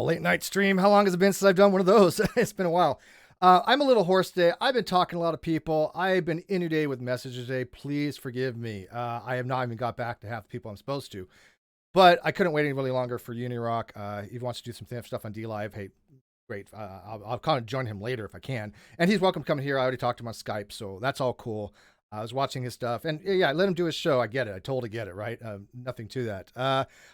Wow, late night stream. How long has it been since I've done one of those? It's been a while. I'm a little hoarse today. I've been talking to a lot of people. I've been inundated with messages today. Please forgive me. I have not even got back to half the people I'm supposed to. But I couldn't wait any really longer for Unirock. He wants to do some stuff on DLive. Hey, great. I'll kind of join him later if I can. And he's welcome to come here. I already talked to him on Skype, so that's all cool. I was watching his stuff, and yeah, I let him do his show. I get it. I totally get it, right? Nothing to that.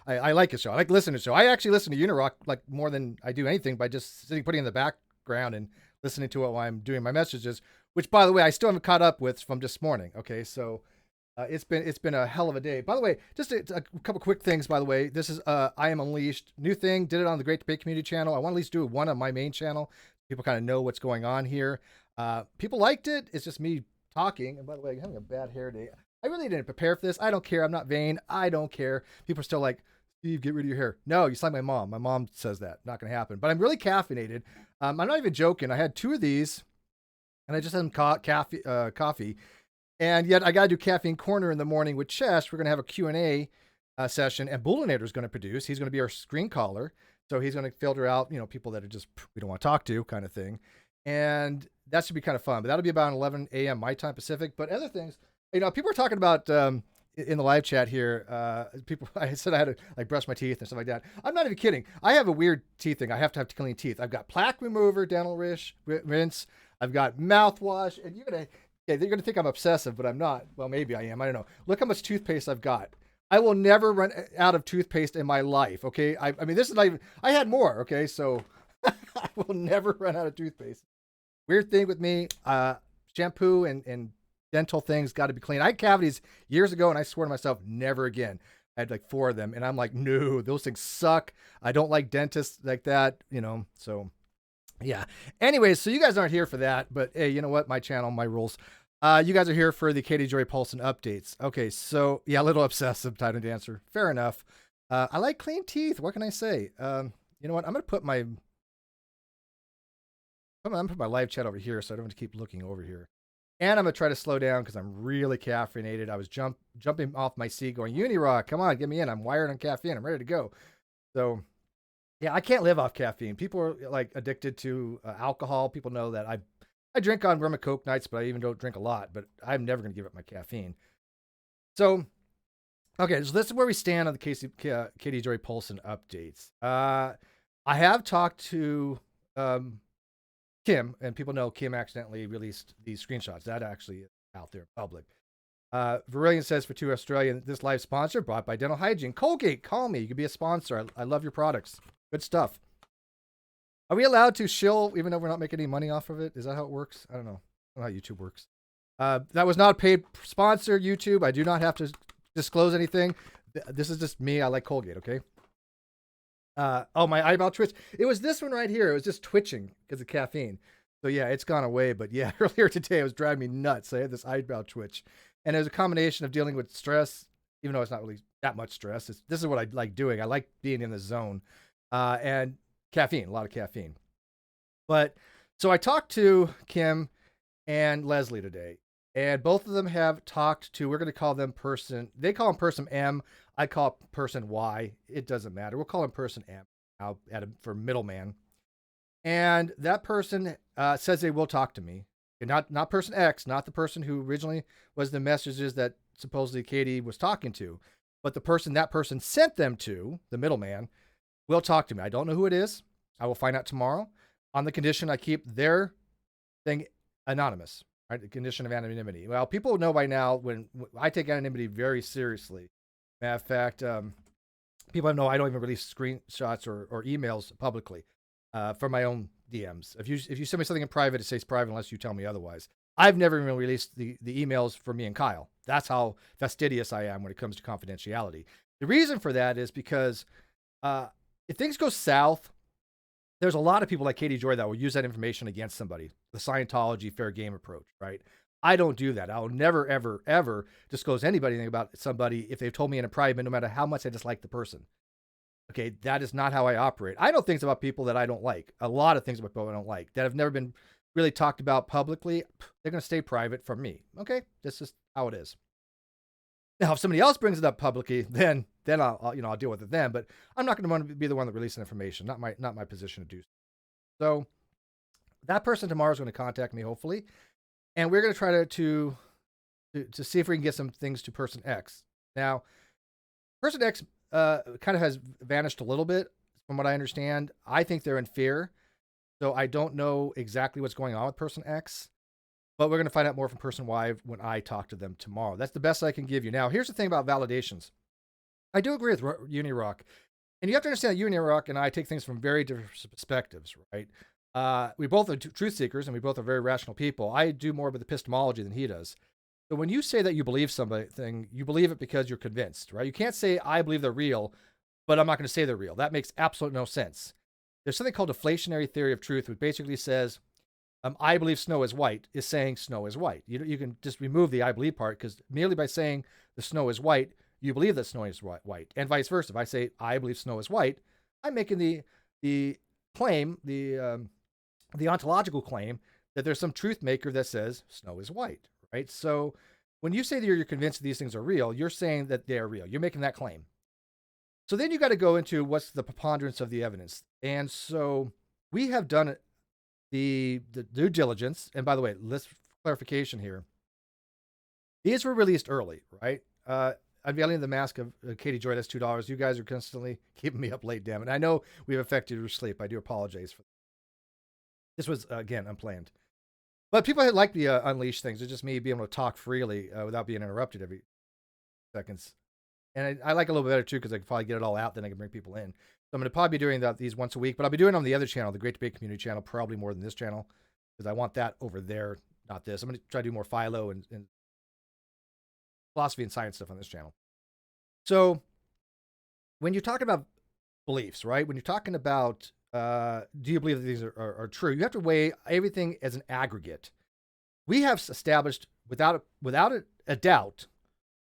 I like his show. I like listening to his show. I actually listen to Unirock like more than I do anything by just putting in the background and listening to it while I'm doing my messages, which, by the way, I still haven't caught up with from this morning. Okay, so it's been a hell of a day. By the way, just a couple quick things. By the way, this is I Am Unleashed, new thing. Did it on the Great Debate Community channel. I want to at least do one on my main channel. People kind of know what's going on here. People liked it. It's just me talking. And by the way, I'm having a bad hair day. I really didn't prepare for this. I don't care. I'm not vain. I don't care. People are still like, Steve, get rid of your hair. No, you sound like my mom. My mom says that. Not going to happen. But I'm really caffeinated. I'm not even joking. I had 2 of these, and I just had some coffee. And yet I got to do Caffeine Corner in the morning with Chess. We're going to have a Q&A session, and Bullinator is going to produce. He's going to be our screen caller. So he's going to filter out, people that are just, we don't want to talk to kind of thing. And that should be kind of fun. But that'll be about 11 a.m. my time Pacific. But other things, people are talking about in the live chat here. I said I had to like brush my teeth and stuff like that. I'm not even kidding. I have a weird teeth thing. I have to have clean teeth. I've got plaque remover, dental rinse. I've got mouthwash, and they're gonna think I'm obsessive, but I'm not. Well, maybe I am. I don't know. Look how much toothpaste I've got. I will never run out of toothpaste in my life. Okay. I mean, this is not even. I had more. Okay, so I will never run out of toothpaste. Weird thing with me, shampoo and dental things got to be clean. I had cavities years ago, and I swore to myself, never again. I had like 4 of them, and I'm like, no, those things suck. I don't like dentists like that, so yeah. Anyways, so you guys aren't here for that, but hey, you know what? My channel, my rules. You guys are here for the Katie Joy Paulson updates. Okay, so yeah, a little obsessive title to answer. Fair enough. I like clean teeth. What can I say? You know what? I'm going to put my live chat over here so I don't have to keep looking over here. And I'm going to try to slow down because I'm really caffeinated. I was jumping off my seat going, Unirock, come on, get me in. I'm wired on caffeine. I'm ready to go. So, yeah, I can't live off caffeine. People are like addicted to alcohol. People know that I drink on rum and coke nights, but I even don't drink a lot. But I'm never going to give up my caffeine. So, okay, so this is where we stand on the Katie Joy Paulson updates. I have talked to Kim, and people know Kim accidentally released these screenshots. That actually is out there in public. Verillion says for 2 Australian, this live sponsor brought by Dental Hygiene. Colgate, call me. You could be a sponsor. I love your products. Good stuff. Are we allowed to shill even though we're not making any money off of it? Is that how it works? I don't know. I don't know how YouTube works. That was not a paid sponsor, YouTube. I do not have to disclose anything. This is just me. I like Colgate, okay? Oh, my eyebrow twitch. It was this one right here. It was just twitching because of caffeine. So yeah, it's gone away. But yeah, earlier today it was driving me nuts. I had this eyebrow twitch, and it was a combination of dealing with stress, even though it's not really that much stress. This is what I like doing. I like being in the zone, and caffeine, a lot of caffeine. But so I talked to Kim and Leslie today, and both of them have talked to. We're going to call them person. They call them person M. I call it person Y. It doesn't matter. We'll call him person M now for middleman. And that person says they will talk to me. And not person X, not the person who originally was the messages that supposedly Katie was talking to, but the person that person sent them to, the middleman, will talk to me. I don't know who it is. I will find out tomorrow on the condition I keep their thing anonymous, right? The condition of anonymity. Well, people know by now when I take anonymity very seriously. Matter of fact, people know I don't even release screenshots or emails publicly for my own DMs. If you send me something in private, it stays private unless you tell me otherwise. I've never even released the emails for me and Kyle. That's how fastidious I am when it comes to confidentiality. The reason for that is because if things go south, there's a lot of people like Katie Joy that will use that information against somebody. The Scientology fair game approach, right? I don't do that. I'll never, ever, ever disclose anything about somebody if they've told me in a private, no matter how much I dislike the person. Okay, that is not how I operate. I know things about people that I don't like. A lot of things about people I don't like that have never been really talked about publicly. They're going to stay private from me. Okay, this is how it is. Now, if somebody else brings it up publicly, then then I'll deal with it then. But I'm not going to want to be the one that releases information. Not my position to do so. So that person tomorrow is going to contact me, hopefully, and we're going to try to see if we can get some things to person X. Now, person X kind of has vanished a little bit from what I understand. I think they're in fear, so I don't know exactly what's going on with person X. But we're going to find out more from person Y when I talk to them tomorrow. That's the best I can give you. Now, here's the thing about validations. I do agree with Unirock. And you have to understand that Unirock and I take things from very different perspectives, right? We both are truth seekers and we both are very rational people. I do more with epistemology than he does. So when you say that you believe something, you believe it because you're convinced, right? You can't say, I believe they're real, but I'm not going to say they're real. That makes absolutely no sense. There's something called deflationary theory of truth, which basically says, I believe snow is white, is saying snow is white. You can just remove the I believe part, because merely by saying the snow is white, you believe that snow is white, and vice versa. If I say I believe snow is white, I'm making the claim, the ontological claim that there's some truth maker that says snow is white, right? So when you say that you're convinced that these things are real, you're saying that they are real. You're making that claim. So then you got to go into what's the preponderance of the evidence. And so we have done the due diligence. And by the way, let's clarification here. These were released early, right? Unveiling the Mask of Katie Joy, that's $2. You guys are constantly keeping me up late, damn it. I know we've affected your sleep. I do apologize for that. This was, again, unplanned. But people like the Unleash things. It's just me being able to talk freely without being interrupted every seconds. And I like a little bit better, too, because I can probably get it all out, then I can bring people in. So I'm going to probably be doing these once a week, but I'll be doing it on the other channel, the Great Debate Community channel, probably more than this channel, because I want that over there, not this. I'm going to try to do more philo and philosophy and science stuff on this channel. So when you're talking about beliefs, right? When you're talking about do you believe that these are true, you have to weigh everything as an aggregate. We have established without a doubt,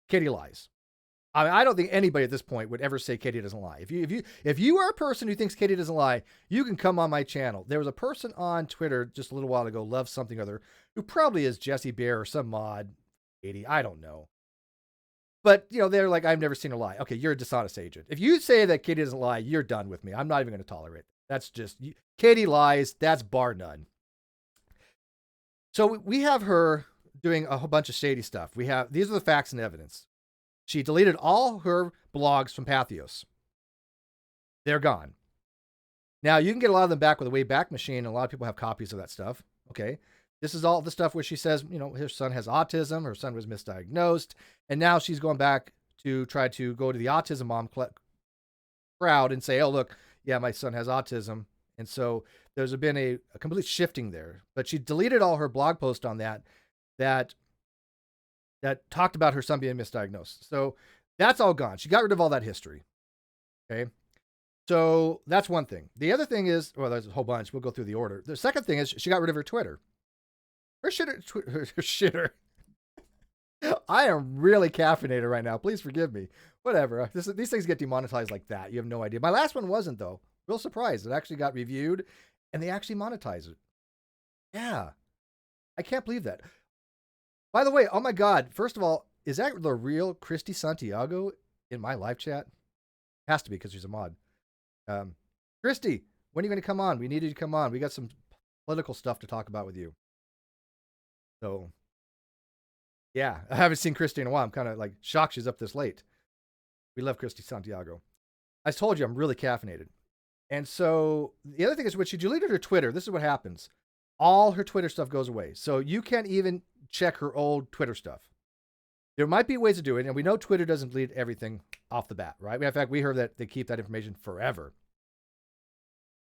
Katie lies. I mean, I don't think anybody at this point would ever say Katie doesn't lie. If you are a person who thinks Katie doesn't lie, you can come on my channel. There was a person on Twitter just a little while ago, loves something or other, who probably is Jesse Bear or some mod Katie. I don't know. But, they're like, I've never seen her lie. Okay, you're a dishonest agent. If you say that Katie doesn't lie, you're done with me. I'm not even going to tolerate it. That's just, Katie lies. That's bar none. So we have her doing a whole bunch of shady stuff. These are the facts and evidence. She deleted all her blogs from Pathos. They're gone. Now, you can get a lot of them back with a Wayback Machine, and a lot of people have copies of that stuff. Okay. This is all the stuff where she says, her son has autism, her son was misdiagnosed, and now she's going back to try to go to the autism mom crowd and say, oh, look, yeah, my son has autism. And so there's been a complete shifting there. But she deleted all her blog posts on that talked about her son being misdiagnosed. So that's all gone. She got rid of all that history. Okay. So that's one thing. The other thing is, well, there's a whole bunch. We'll go through the order. The second thing is she got rid of her Twitter. Her shitter. I am really caffeinated right now. Please forgive me. Whatever. These things get demonetized like that. You have no idea. My last one wasn't, though. Real surprised. It actually got reviewed and they actually monetized it. Yeah. I can't believe that. By the way, oh my God. First of all, is that the real Christy Santiago in my live chat? Has to be because she's a mod. Christy, when are you going to come on? We need you to come on. We got some political stuff to talk about with you. So, yeah, I haven't seen Christy in a while. I'm kind of like shocked she's up this late. We love Christy Santiago. I told you I'm really caffeinated. And so the other thing is when she deleted her Twitter, this is what happens. All her Twitter stuff goes away. So you can't even check her old Twitter stuff. There might be ways to do it. And we know Twitter doesn't delete everything off the bat, right? In fact, we heard that they keep that information forever.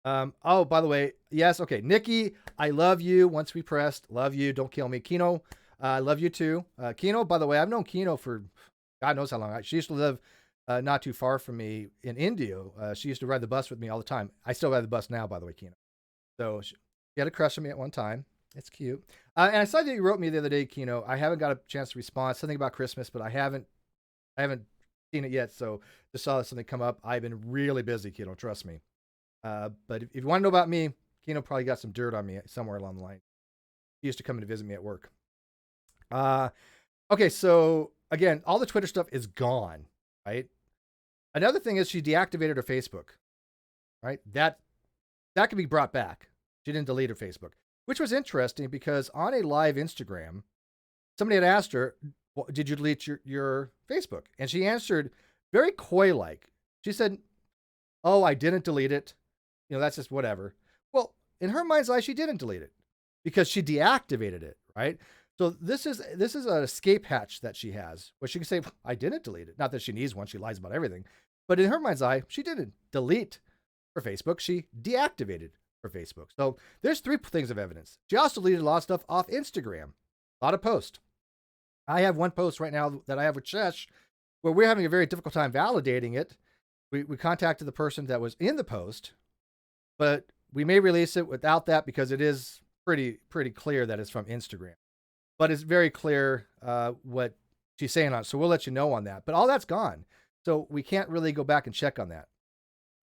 Oh, by the way, yes. Okay. Nikki, I love you. Once we pressed, love you. Don't kill me. Kino, I love you too. Kino, by the way, I've known Kino for God knows how long. She used to live not too far from me in India. She used to ride the bus with me all the time. I still ride the bus now, by the way, Kino. So she had a crush on me at one time. It's cute. And I saw that you wrote me the other day, Kino. I haven't got a chance to respond. Something about Christmas, but I haven't seen it yet. So just saw something come up. I've been really busy, Kino. Trust me. But if you want to know about me, Kino probably got some dirt on me somewhere along the line. He used to come in to visit me at work. Okay, so again, all the Twitter stuff is gone, right? Another thing is she deactivated her Facebook, right? That can be brought back. She didn't delete her Facebook, which was interesting because on a live Instagram, somebody had asked her, did you delete your Facebook? And she answered very coy-like. She said, oh, I didn't delete it. That's just whatever. Well, in her mind's eye, she didn't delete it because she deactivated it, right? So this is an escape hatch that she has where she can say, I didn't delete it. Not that she needs one. She lies about everything. But in her mind's eye, she didn't delete her Facebook. She deactivated her Facebook. So there's 3 things of evidence. She also deleted a lot of stuff off Instagram, a lot of posts. I have one post right now that I have with Shesh where we're having a very difficult time validating it. We contacted the person that was in the post, but we may release it without that because it is pretty clear that it's from Instagram. But it's very clear what she's saying on it. So we'll let you know on that. But all that's gone. So we can't really go back and check on that.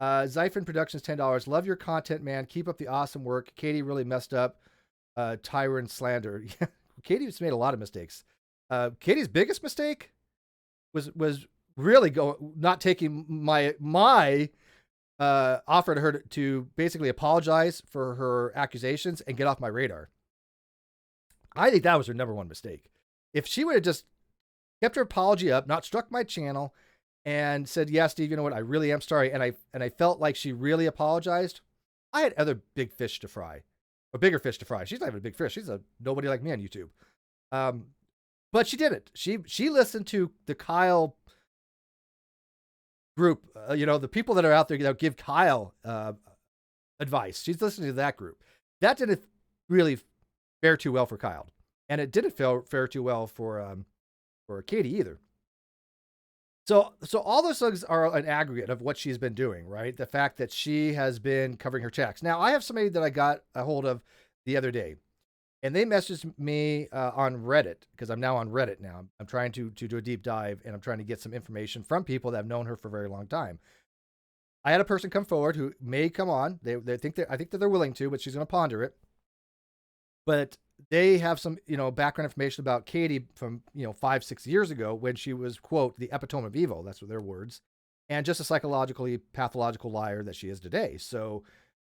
Zyphon Productions, $10. Love your content, man. Keep up the awesome work. Katie really messed up. Tyrant slander. Katie's made a lot of mistakes. Katie's biggest mistake was really not taking my offer to her to basically apologize for her accusations and get off my radar. I think that was her number one mistake. If she would have just kept her apology up, not struck my channel, and said, yeah, Steve, you know what? I really am sorry. And I felt like she really apologized. I had other big fish to fry, or bigger fish to fry. She's not even a big fish. She's a nobody like me on YouTube. But she didn't. She listened to the Kyle group, the people that are out there that give Kyle advice. She's listening to that group. That didn't really fare too well for Kyle, and it didn't fare too well for Katie either. So all those things are an aggregate of what she's been doing, right? The fact that she has been covering her checks. Now, I have somebody that I got a hold of the other day, and they messaged me on Reddit, because I'm now on Reddit now. I'm trying to do a deep dive, and I'm trying to get some information from people that have known her for a very long time. I had a person come forward who may come on. I think that they're willing to, but she's going to ponder it. But they have some, background information about Katie from, 5-6 years ago when she was, quote, the epitome of evil. That's what their words. And just a psychologically pathological liar that she is today. So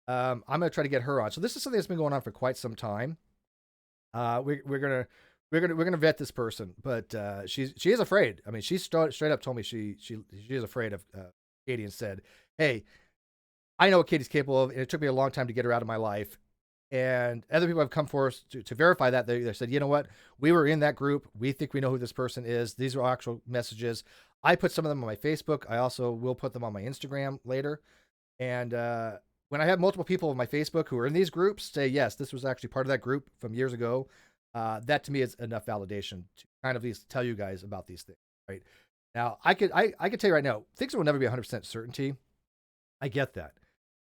I'm going to try to get her on. So this is something that's been going on for quite some time. We're gonna vet this person, but she is afraid. I mean, she straight up told me she is afraid of Katie and said, "Hey, I know what Katie's capable of, and it took me a long time to get her out of my life." And other people have come forward to verify that. They said, you know what? We were in that group. We think we know who this person is. These are actual messages. I put some of them on my Facebook. I also will put them on my Instagram later. And when I have multiple people on my Facebook who are in these groups say, yes, this was actually part of that group from years ago, that to me is enough validation to kind of at least tell you guys about these things, right? Now, I could tell you right now, things will never be 100% certainty. I get that.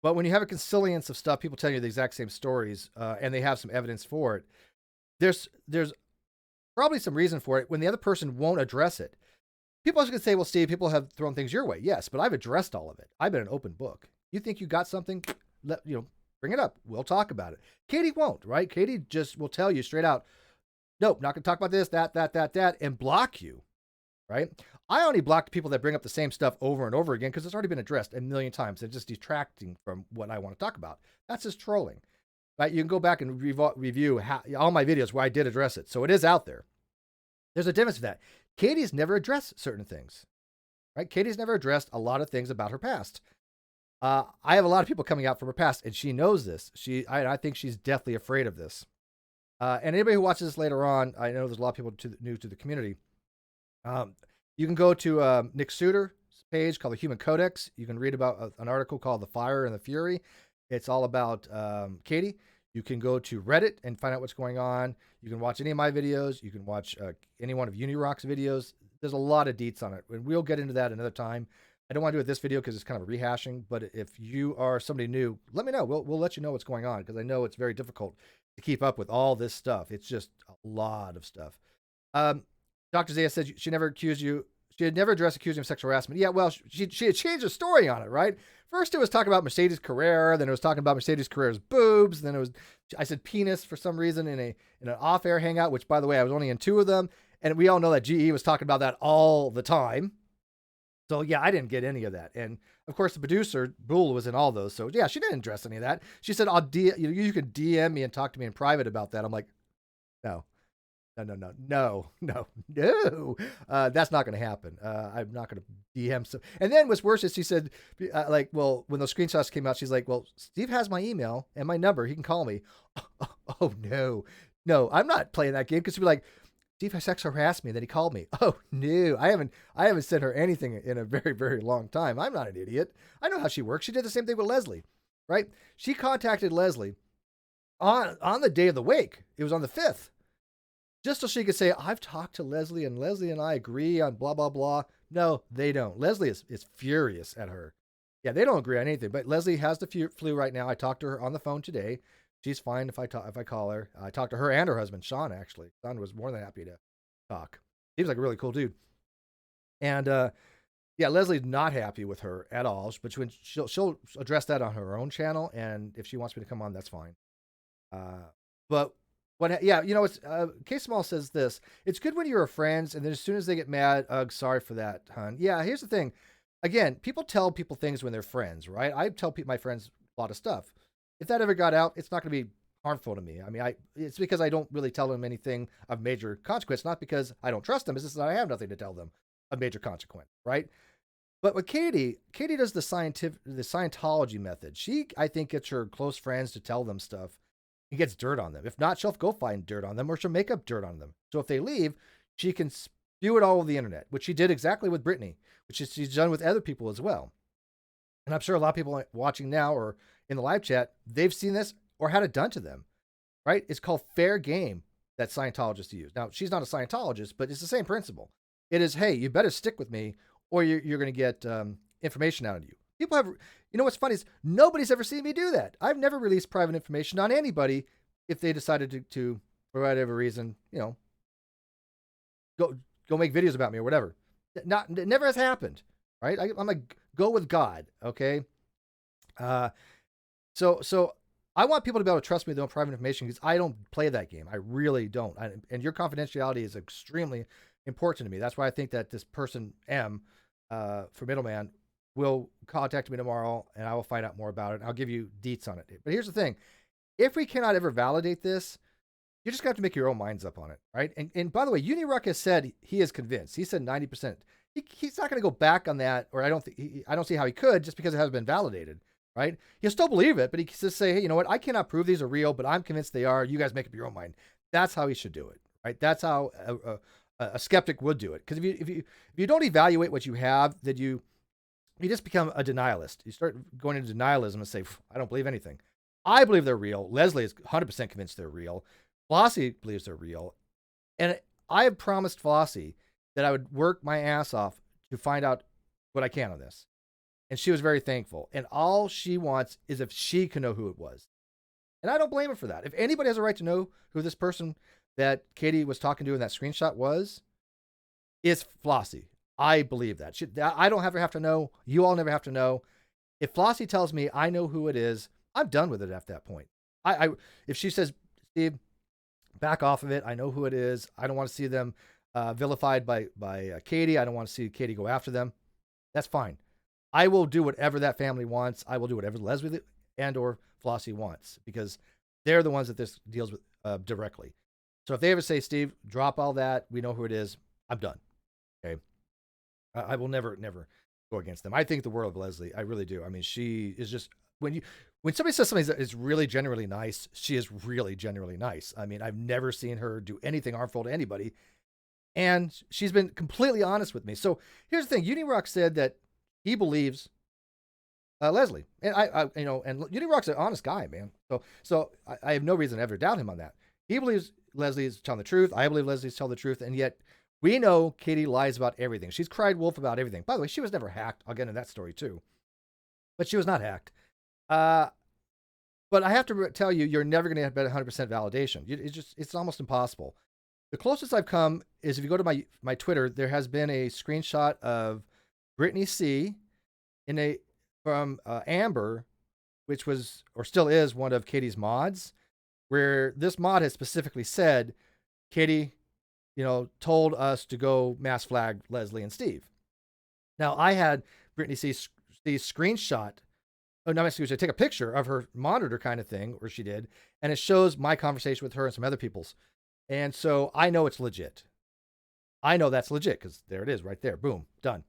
But when you have a consilience of stuff, people tell you the exact same stories, and they have some evidence for it, there's probably some reason for it when the other person won't address it. People are going to say, well, Steve, people have thrown things your way. Yes, but I've addressed all of it. I've been an open book. You think you got something? Bring it up. We'll talk about it. Katie won't, right? Katie just will tell you straight out, nope, not going to talk about this, that, and block you, right? I only block people that bring up the same stuff over and over again because it's already been addressed a million times. It's just detracting from what I want to talk about. That's just trolling, right? You can go back and review all my videos where I did address it. So it is out there. There's a difference with that. Katie's never addressed certain things, right? Katie's never addressed a lot of things about her past. I have a lot of people coming out from her past, and she knows this. I think she's deathly afraid of this. And anybody who watches this later on, I know there's a lot of people new to the community. You can go to Nick Suter's page called The Human Codex. You can read about an article called The Fire and the Fury. It's all about Katie. You can go to Reddit and find out what's going on. You can watch any of my videos. You can watch any one of Unirock's videos. There's a lot of deets on it, and we'll get into that another time. I don't want to do it this video because it's kind of a rehashing, but if you are somebody new, let me know. We'll let you know what's going on because I know it's very difficult to keep up with all this stuff. It's just a lot of stuff. Dr. Zaya said she never accused you. She had never addressed accusing of sexual harassment. Yeah, well, she had changed the story on it, right? First, it was talking about Mercedes Carrera. Then it was talking about Mercedes Carrera's boobs. Then I said penis for some reason in an off-air hangout, which, by the way, I was only in 2 of them. And we all know that GE was talking about that all the time. So yeah, I didn't get any of that. And of course, the producer Bull was in all those. So yeah, she didn't address any of that. She said, you can DM me and talk to me in private about that. I'm like, no, no. That's not going to happen. I'm not going to DM. So, and then what's worse is she said, well, when those screenshots came out, she's like, well, Steve has my email and my number. He can call me. Oh no, I'm not playing that game, because she'd be like, Steve has sexually harassed me. And then he called me. Oh no, I haven't sent her anything in a very, very long time. I'm not an idiot. I know how she works. She did the same thing with Leslie, right? She contacted Leslie on the day of the wake. It was on the 5th. Just so she could say, I've talked to Leslie and I agree on blah, blah, blah. No, they don't. Leslie is furious at her. Yeah, they don't agree on anything. But Leslie has the flu right now. I talked to her on the phone today. She's fine if I call her. I talked to her and her husband, Sean, actually. Sean was more than happy to talk. He was like a really cool dude. And yeah, Leslie's not happy with her at all. But she'll address that on her own channel. And if she wants me to come on, that's fine. But yeah, it's K Small says this. It's good when you're friends, and then as soon as they get mad, ugh, sorry for that, hun. Yeah, here's the thing. Again, people tell people things when they're friends, right? I tell my friends a lot of stuff. If that ever got out, it's not going to be harmful to me. I mean, it's because I don't really tell them anything of major consequence, not because I don't trust them. It's just that I have nothing to tell them of major consequence, right? But with Katie does the Scientology method. She, I think, gets her close friends to tell them stuff. He gets dirt on them. If not, she'll go find dirt on them, or she'll make up dirt on them. So if they leave, she can spew it all over the internet, which she did exactly with Brittany, which she's done with other people as well. And I'm sure a lot of people watching now or in the live chat, they've seen this or had it done to them, right? It's called fair game that Scientologists use. Now, she's not a Scientologist, but it's the same principle. It is, hey, you better stick with me, or you're going to get information out of you. People have, what's funny is nobody's ever seen me do that. I've never released private information on anybody if they decided to for whatever reason, go make videos about me or whatever. It never has happened, right? I'm like, go with God, okay? So I want people to be able to trust me with their own private information, because I don't play that game. I really don't. And your confidentiality is extremely important to me. That's why I think that this person, M, for Middleman, will contact me tomorrow, and I will find out more about it. I'll give you deets on it. But here's the thing. If we cannot ever validate this, you're just going to have to make your own minds up on it, right? And by the way, Uniruck has said he is convinced. He said 90%. He's not going to go back on that, or I don't see how he could, just because it hasn't been validated, right? He'll still believe it, but he can just say, hey, you know what? I cannot prove these are real, but I'm convinced they are. You guys make up your own mind. That's how he should do it, right? That's how a skeptic would do it. Because if you don't evaluate what you have, then you just become a denialist. You start going into denialism and say, I don't believe anything. I believe they're real. Leslie is 100% convinced they're real. Flossie believes they're real. And I have promised Flossie that I would work my ass off to find out what I can on this. And she was very thankful. And all she wants is if she can know who it was. And I don't blame her for that. If anybody has a right to know who this person that Katie was talking to in that screenshot was, it's Flossie. I believe that. I don't have to know. You all never have to know. If Flossie tells me I know who it is, I'm done with it at that point. If she says, Steve, back off of it. I know who it is. I don't want to see them vilified by Katie. I don't want to see Katie go after them. That's fine. I will do whatever that family wants. I will do whatever Leslie and or Flossie wants, because they're the ones that this deals with directly. So if they ever say, Steve, drop all that, we know who it is, I'm done. Okay. I will never go against them. I think the world of Leslie. I really do. I mean, she is just, when somebody says something that is really genuinely nice, she is really genuinely nice. I mean, I've never seen her do anything harmful to anybody, and she's been completely honest with me. So here's the thing. Unirock said that he believes Leslie, and and Unirock's an honest guy, man. So I have no reason to ever doubt him on that. He believes Leslie is telling the truth. I believe Leslie's telling the truth, and yet we know Katie lies about everything. She's cried wolf about everything. By the way, she was never hacked. I'll get into that story too, but she was not hacked. But I have to tell you, you're never going to get 100% validation. It's almost impossible. The closest I've come is if you go to my Twitter, there has been a screenshot of Brittany C from Amber, which was, or still is, one of Katie's mods, where this mod has specifically said, Katie, told us to go mass flag Leslie and Steve. Now I had Brittany see screenshot. Oh, no, excuse me. Take a picture of her monitor kind of thing, or she did, and it shows my conversation with her and some other people's. And so I know it's legit. I know that's legit because there it is right there. Boom, done.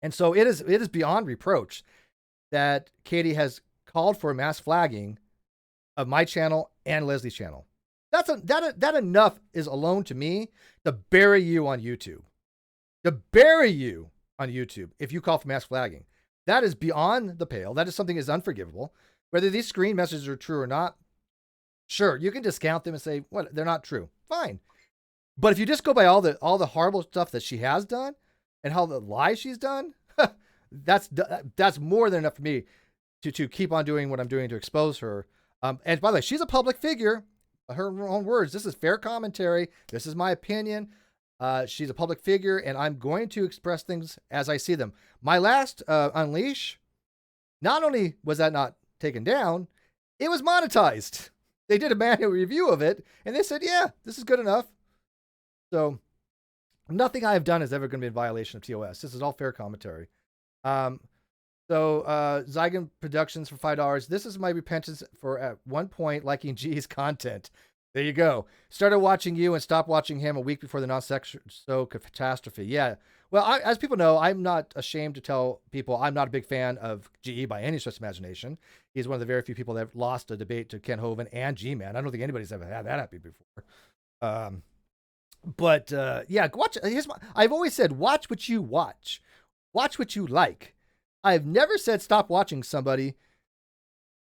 And so it is beyond reproach that Katie has called for mass flagging of my channel and Leslie's channel. That enough is alone to me to bury you on YouTube. To bury you on YouTube if you call for mass flagging. That is beyond the pale. That is something that is unforgivable. Whether these screen messages are true or not, sure, you can discount them and say, what, they're not true. Fine. But if you just go by all the horrible stuff that she has done and how the lies she's done, that's more than enough for me to keep on doing what I'm doing to expose her. And by the way, she's a public figure. Her own words. This is fair commentary. This is my opinion. She's a public figure, and I'm going to express things as I see them. My last Unleash, not only was that not taken down, it was monetized. They did a manual review of it, and they said, yeah, this is good enough. So nothing I have done is ever going to be in violation of TOS. This is all fair commentary. So Zygon Productions for $5. This is my repentance for at one point liking G's content. There you go. Started watching you and stopped watching him a week before the non-sexo catastrophe. Yeah. Well, as people know, I'm not ashamed to tell people I'm not a big fan of GE by any stretch of imagination. He's one of the very few people that have lost a debate to Ken Hovind and G-Man. I don't think anybody's ever had that happen before. But yeah, watch. I've always said, watch what you watch. Watch what you like. I've never said stop watching somebody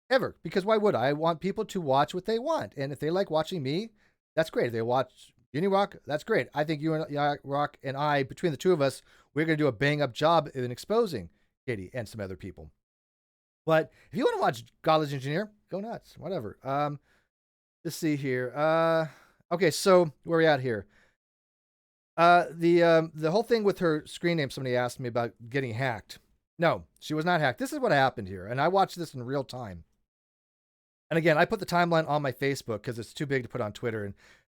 ever, because why would I? I want people to watch what they want. And if they like watching me, that's great. If they watch Unirock, that's great. I think Unirock and I, between the two of us, we're going to do a bang up job in exposing Katie and some other people. But if you want to watch Godless Engineer, go nuts, whatever. Let's see here. Okay, so where are we at here? The whole thing with her screen name, somebody asked me about getting hacked. No, she was not hacked. This is what happened here. And I watched this in real time. And again, I put the timeline on my Facebook because it's too big to put on Twitter.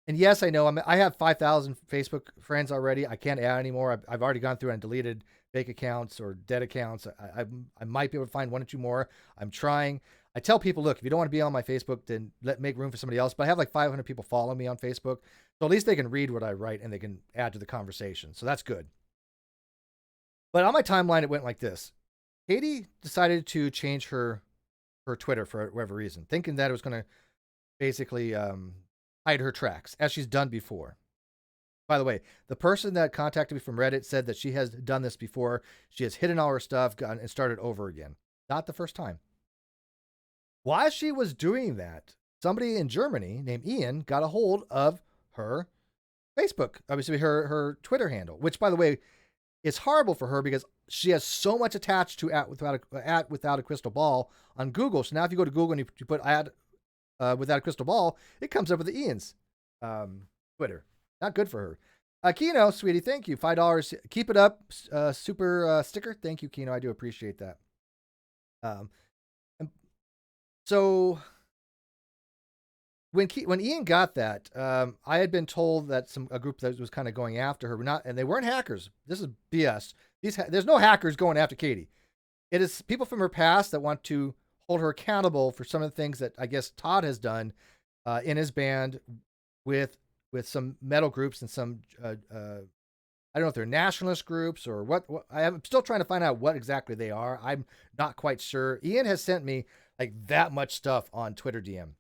And yes, I know I have 5,000 Facebook friends already. I can't add anymore. I've already gone through and deleted fake accounts or dead accounts. I might be able to find one or two more. I'm trying. I tell people, look, if you don't want to be on my Facebook, then make room for somebody else. But I have like 500 people follow me on Facebook. So at least they can read what I write and they can add to the conversation. So that's good. But on my timeline, it went like this. Katie decided to change her Twitter for whatever reason, thinking that it was going to basically hide her tracks, as she's done before. By the way, the person that contacted me from Reddit said that she has done this before. She has hidden all her stuff and started over again. Not the first time. While she was doing that, somebody in Germany named Ian got a hold of her Facebook, obviously her Twitter handle, which, by the way, is horrible for her because she has so much attached to at without a crystal ball on Google. So now if you go to Google and you put at without a crystal ball, it comes up with the Ian's Twitter. Not good for her. Kino, sweetie, thank you. $5. Keep it up. Super sticker. Thank you, Kino. I do appreciate that. So when Ian got that, I had been told that a group that was kind of going after her, and they weren't hackers. This is BS. There's no hackers going after Katie. It is people from her past that want to hold her accountable for some of the things that I guess Todd has done in his band with some metal groups and some I don't know if they're nationalist groups or what. I'm still trying to find out what exactly they are. I'm not quite sure. Ian has sent me like that much stuff on Twitter DM.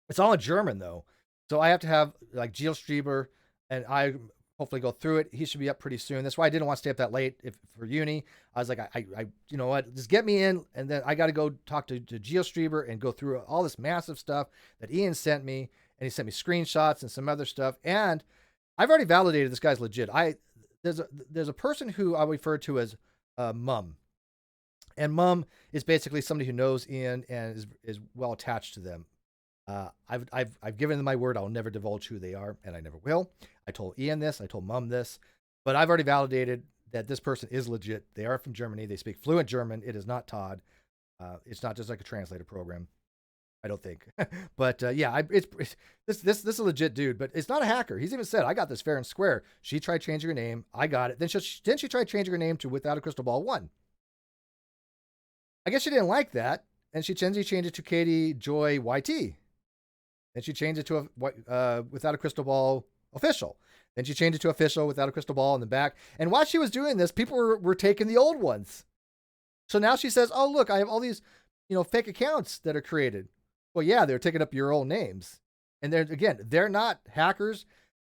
It's all in German though, so I have to have like Gilles Strieber and I hopefully go through it. He should be up pretty soon. That's why I didn't want to stay up that late for uni. I was like, I you know what, just get me in, and then I got to go talk to Gilles Strieber and go through all this massive stuff that Ian sent me, and he sent me screenshots and some other stuff. And I've already validated this guy's legit. There's a person who I refer to as Mum, and Mum is basically somebody who knows Ian and is well attached to them. I've given them my word. I'll never divulge who they are, and I never will. I told Ian this, I told Mum this, but I've already validated that this person is legit. They are from Germany. They speak fluent German. It is not Todd. It's not just like a translator program. I don't think. But yeah, it's this is a legit dude, but it's not a hacker. He's even said, I got this fair and square. She tried changing her name. I got it. Then she tried changing her name to Without a Crystal Ball 1. I guess she didn't like that. And she changed it to Katie Joy YT. Then she changed it to Without a Crystal Ball Official. Then she changed it to Official Without a Crystal Ball in the back. And while she was doing this, people were taking the old ones. So now she says, oh, look, I have all these, fake accounts that are created. Well, yeah, they're taking up your old names. And they're not hackers.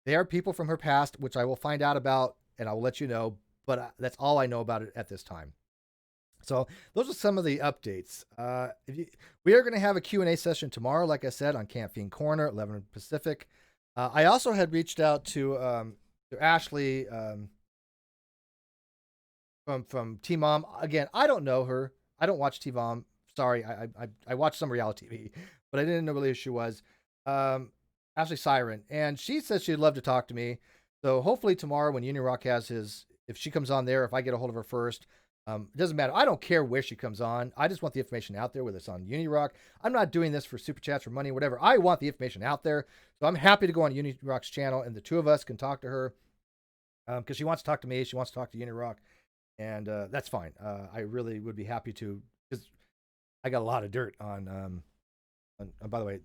They are people from her past, which I will find out about and I will let you know. But that's all I know about it at this time. So those are some of the updates. We are going to have a Q&A session tomorrow, like I said, on Caffeine Corner, 11 Pacific. I also had reached out to Ashley from T-Mom. Again, I don't know her. I don't watch T-Mom. Sorry, I watched some reality TV, but I didn't know really who she was. Ashley Siren. And she says she'd love to talk to me. So hopefully tomorrow when Union Rock has if she comes on there, if I get a hold of her first, it doesn't matter. I don't care where she comes on. I just want the information out there, whether it's on UniRock. I'm not doing this for super chats, for money, whatever. I want the information out there. So I'm happy to go on UniRock's channel and the two of us can talk to her because she wants to talk to me. She wants to talk to UniRock. And that's fine. I really would be happy to, because I got a lot of dirt on by the way,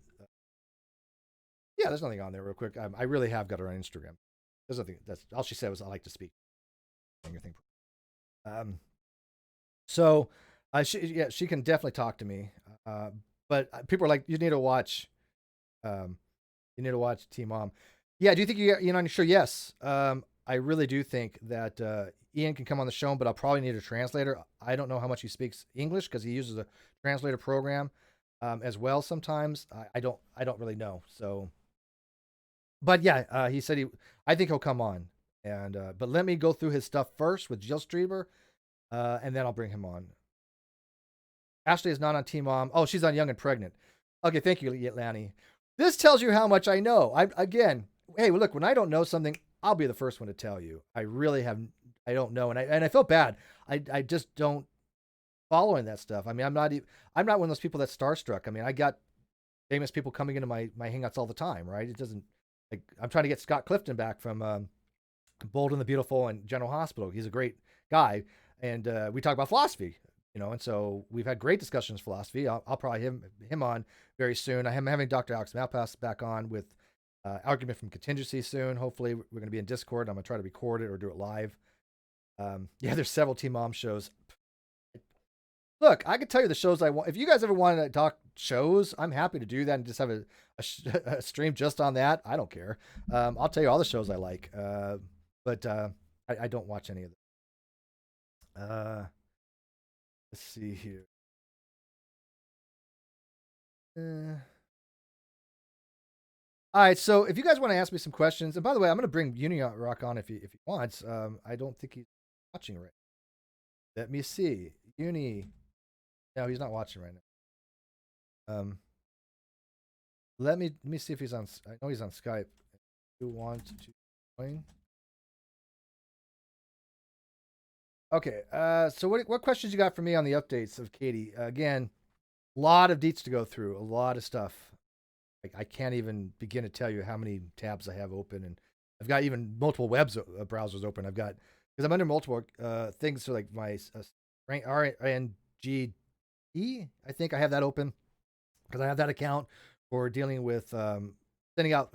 yeah, there's nothing on there real quick. I really have got her on Instagram. There's nothing. That's all she said was I like to speak. So she can definitely talk to me. But people are like, you need to watch Team Mom. Yeah, do you think you're not sure? Yes. I really do think that Ian can come on the show, but I'll probably need a translator. I don't know how much he speaks English because he uses a translator program as well sometimes. I don't really know. So, but yeah, he said I think he'll come on. And but let me go through his stuff first with Jill Strieber, and then I'll bring him on. Ashley is not on Team Mom. Oh, she's on Young and Pregnant. Okay, thank you, Lanny. This tells you how much I know. Hey, look, when I don't know something, I'll be the first one to tell you. I really I don't know, and I felt bad. I just don't following that stuff. I mean, I'm not one of those people that's starstruck. I mean, I got famous people coming into my hangouts all the time, right? It doesn't like I'm trying to get Scott Clifton back from Bold and the Beautiful and General Hospital. He's a great guy, and we talk about philosophy, and so we've had great discussions philosophy. I'll probably have him on very soon. I'm having Dr. Alex Malpass back on with Argument from Contingency soon. Hopefully, we're going to be in Discord. I'm going to try to record it or do it live. Yeah, there's several Team Mom shows. Look, I can tell you the shows I want. If you guys ever want to talk shows, I'm happy to do that and just have a stream just on that. I don't care. I'll tell you all the shows I like. But I don't watch any of them. Let's see here. All right, so if you guys want to ask me some questions, and by the way, I'm going to bring UniRock on if he wants. I don't think he's watching right now. Let me see. No, he's not watching right now. Let me see if he's on. I know he's on Skype. You want to join? Okay. So what questions you got for me on the updates of Katie? Again, a lot of deets to go through. A lot of stuff. I can't even begin to tell you how many tabs I have open, and I've got even multiple browsers open. I've got because I'm under multiple things. So like my RNGE, I think I have that open because I have that account for dealing with sending out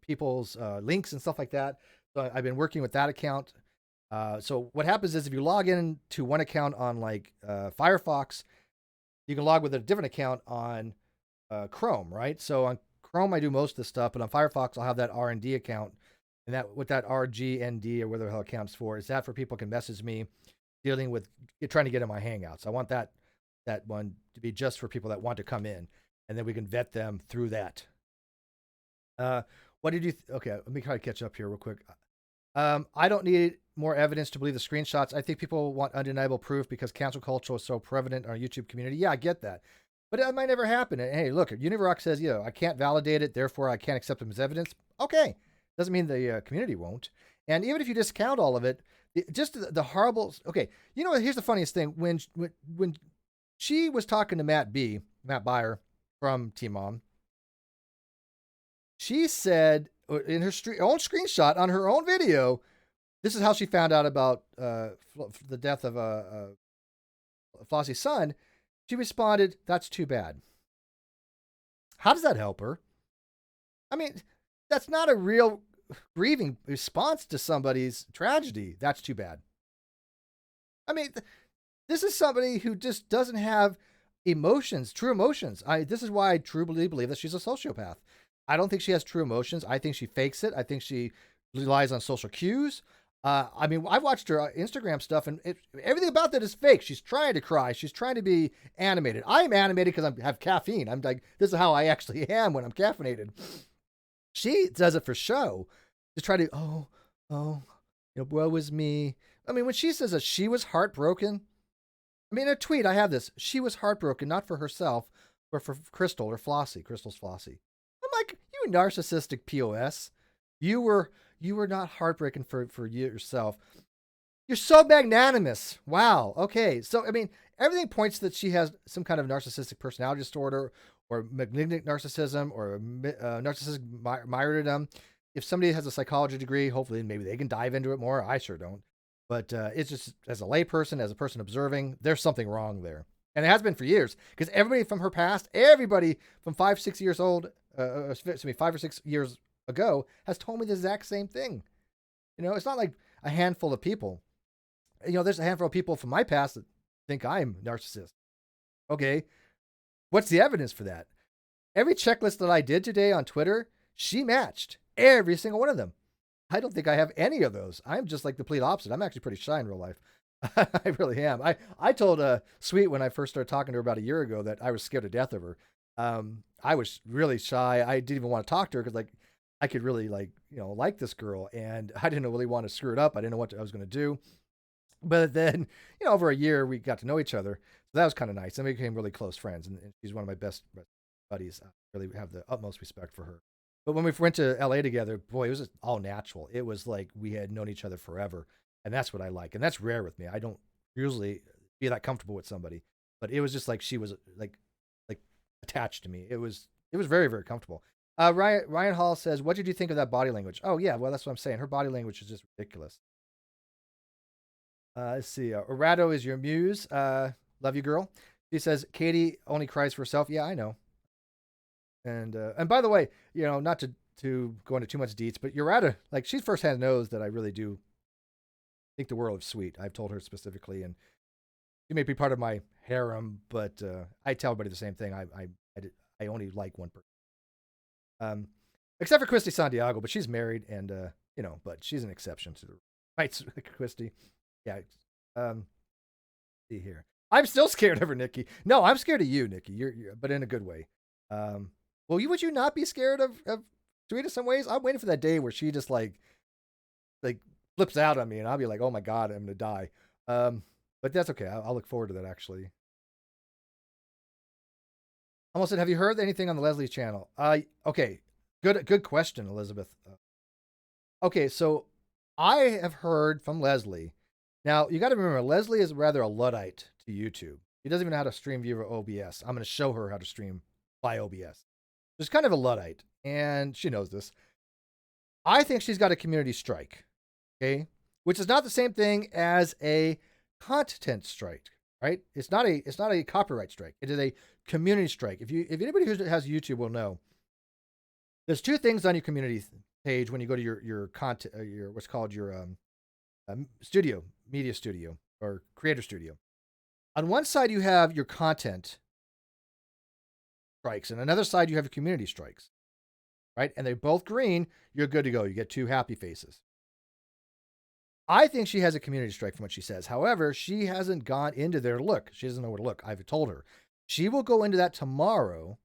people's links and stuff like that. So I've been working with that account. So what happens is if you log in to one account on like Firefox, you can log with a different account on Chrome, right? So on Chrome, I do most of the stuff, but on Firefox, I'll have that R&D account. And that what that RGND or whatever the hell it counts for is that for people can message me dealing with trying to get in my Hangouts. I want that one to be just for people that want to come in, and then we can vet them through that. What did you? Okay, let me try to catch up here real quick. I don't need more evidence to believe the screenshots. I think people want undeniable proof because cancel culture is so prevalent in our YouTube community. Yeah, I get that. But it might never happen. And hey, look, UniRock says, I can't validate it, therefore I can't accept them as evidence. Okay. Doesn't mean the community won't. And even if you discount all of it, just the horrible... Okay, here's the funniest thing. When she was talking to Matt Beyer, from Team Mom. She said in her own screenshot on her own video, this is how she found out about the death of Flossie's son. She responded, "That's too bad." How does that help her? I mean, that's not a real grieving response to somebody's tragedy. That's too bad. I mean, this is somebody who just doesn't have emotions, true emotions. This is why I truly believe that she's a sociopath. I don't think she has true emotions. I think she fakes it. I think she relies on social cues. I mean, I've watched her Instagram stuff, and everything about that is fake. She's trying to cry. She's trying to be animated. I'm animated because I have caffeine. I'm like, this is how I actually am when I'm caffeinated. She does it for show to try to, woe is me. I mean, when she says that she was heartbroken, I mean, in a tweet, I have this. She was heartbroken, not for herself, but for Crystal or Flossie. Crystal's Flossie. I'm like, you narcissistic POS. You were not heartbroken for yourself. You're so magnanimous. Wow. Okay. So, I mean, everything points that she has some kind of narcissistic personality disorder or malignant narcissism or narcissistic martyrdom. If somebody has a psychology degree, hopefully maybe they can dive into it more. I sure don't. But it's just, as a layperson, as a person observing, there's something wrong there. And it has been for years, because everybody from her past, everybody from 5 or 6 years old, 5 or 6 years ago, has told me the exact same thing. It's not like a handful of people. There's a handful of people from my past that think I'm narcissist. Okay, what's the evidence for that? Every checklist that I did today on Twitter, she matched every single one of them. I don't think I have any of those. I'm just like the complete opposite. I'm actually pretty shy in real life. I really am. I told Sweet when I first started talking to her about a year ago that I was scared to death of her. I was really shy. I didn't even want to talk to her because I could really like this girl, and I didn't really want to screw it up. I didn't know what I was going to do. But then, over a year, we got to know each other. So that was kind of nice. And we became really close friends. And she's one of my best buddies. I really have the utmost respect for her. But when we went to LA together, boy, it was just all natural. It was like we had known each other forever. And that's what I like. And that's rare with me. I don't usually be that comfortable with somebody. But it was just like she was like attached to me. It was very, very comfortable. Ryan Hall says, "What did you think of that body language?" Oh, yeah. Well, that's what I'm saying. Her body language is just ridiculous. Let's see. Orado is your muse. Love you, girl. She says, "Katie only cries for herself." Yeah, I know. And by the way, not to go into too much deets, but Urata, she firsthand knows that I really do think the world of Sweet. I've told her specifically, and she may be part of my harem, but I tell everybody the same thing. I only like one person, except for Christy Santiago, but she's married, and but she's an exception to the right, Christy. Yeah. See here. I'm still scared of her, Nikki. No, I'm scared of you, Nikki. You're but in a good way. Well, would you not be scared of Sweet in some ways? I'm waiting for that day where she just like flips out on me, and I'll be like, "Oh my god, I'm gonna die." But that's okay. I'll look forward to that actually. Almost said, "Have you heard anything on the Leslie's channel?" Okay, good question, Elizabeth. Okay, so I have heard from Leslie. Now, you got to remember, Leslie is rather a Luddite to YouTube. She doesn't even know how to stream via OBS. I'm going to show her how to stream by OBS. She's kind of a Luddite, and she knows this. I think she's got a community strike, okay? Which is not the same thing as a content strike, right? It's not a copyright strike. It is a community strike. If anybody who has YouTube will know, there's two things on your community page when you go to your content, your what's called your studio, media studio, or creator studio. On one side, you have your content strikes, and on another side, you have your community strikes, right? And they're both green. You're good to go. You get two happy faces. I think she has a community strike from what she says. However, she hasn't gone into there to look. She doesn't know where to look. I've told her. She will go into that tomorrow,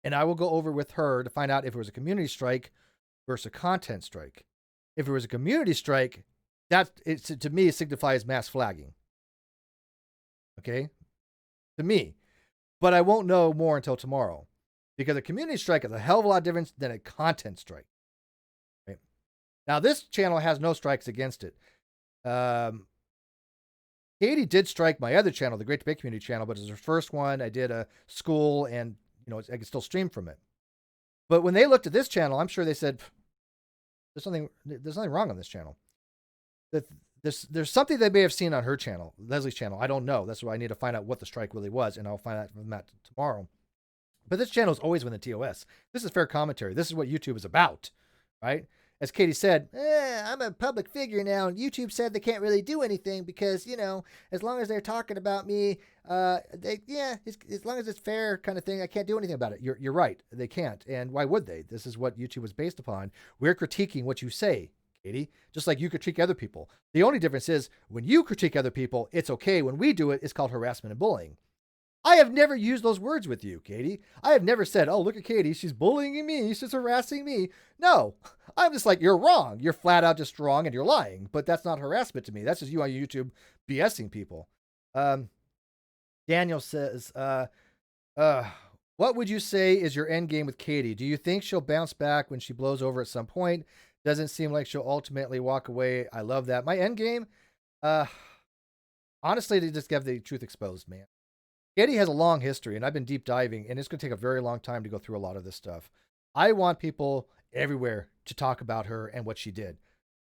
and I will go over with her to find out if it was a community strike versus a content strike. If it was a community strike, to me, it signifies mass flagging. Okay? To me. But I won't know more until tomorrow. Because a community strike is a hell of a lot different than a content strike. Right? Now, this channel has no strikes against it. Katie did strike my other channel, the Great Debate Community channel, but it was her first one. I did a school, and I can still stream from it. But when they looked at this channel, I'm sure they said, there's nothing wrong on this channel. That there's something they may have seen on her channel, Leslie's channel. I don't know. That's why I need to find out what the strike really was, and I'll find out from that tomorrow. But this channel has always been the TOS. This is fair commentary. This is what YouTube is about, right? As Katie said, I'm a public figure now, and YouTube said they can't really do anything because, as long as they're talking about me, as long as it's fair kind of thing, I can't do anything about it. You're right. They can't. And why would they? This is what YouTube was based upon. We're critiquing what you say, Katie, just like you critique other people. The only difference is when you critique other people, it's okay. When we do it, it's called harassment and bullying. I have never used those words with you, Katie. I have never said, oh, look at Katie. She's bullying me. She's harassing me. No, I'm just like, you're wrong. You're flat out just wrong and you're lying. But that's not harassment to me. That's just you on YouTube BSing people. Daniel says, what would you say is your end game with Katie? Do you think she'll bounce back when she blows over at some point? Doesn't seem like she'll ultimately walk away. I love that. My end game, honestly, to just get the truth exposed, man. Katie has a long history, and I've been deep diving, and it's going to take a very long time to go through a lot of this stuff. I want people everywhere to talk about her and what she did.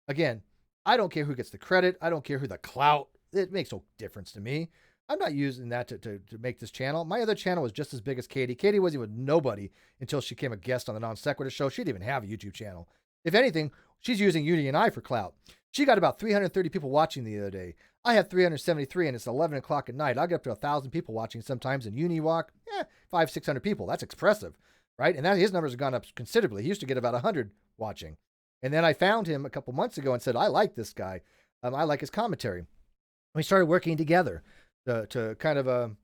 Again, I don't care who gets the credit. I don't care who the clout. It makes no difference to me. I'm not using that to make this channel. My other channel was just as big as Katie. Katie wasn't even nobody until she became a guest on the Non Sequitur show. She didn't even have a YouTube channel. If anything, she's using Uni and I for clout. She got about 330 people watching the other day. I have 373, and it's 11 o'clock at night. I'll get up to 1,000 people watching sometimes in Uniwalk. 500-600 people. That's expressive, right? And his numbers have gone up considerably. He used to get about 100 watching. And then I found him a couple months ago and said, I like this guy. I like his commentary. We started working together to kind of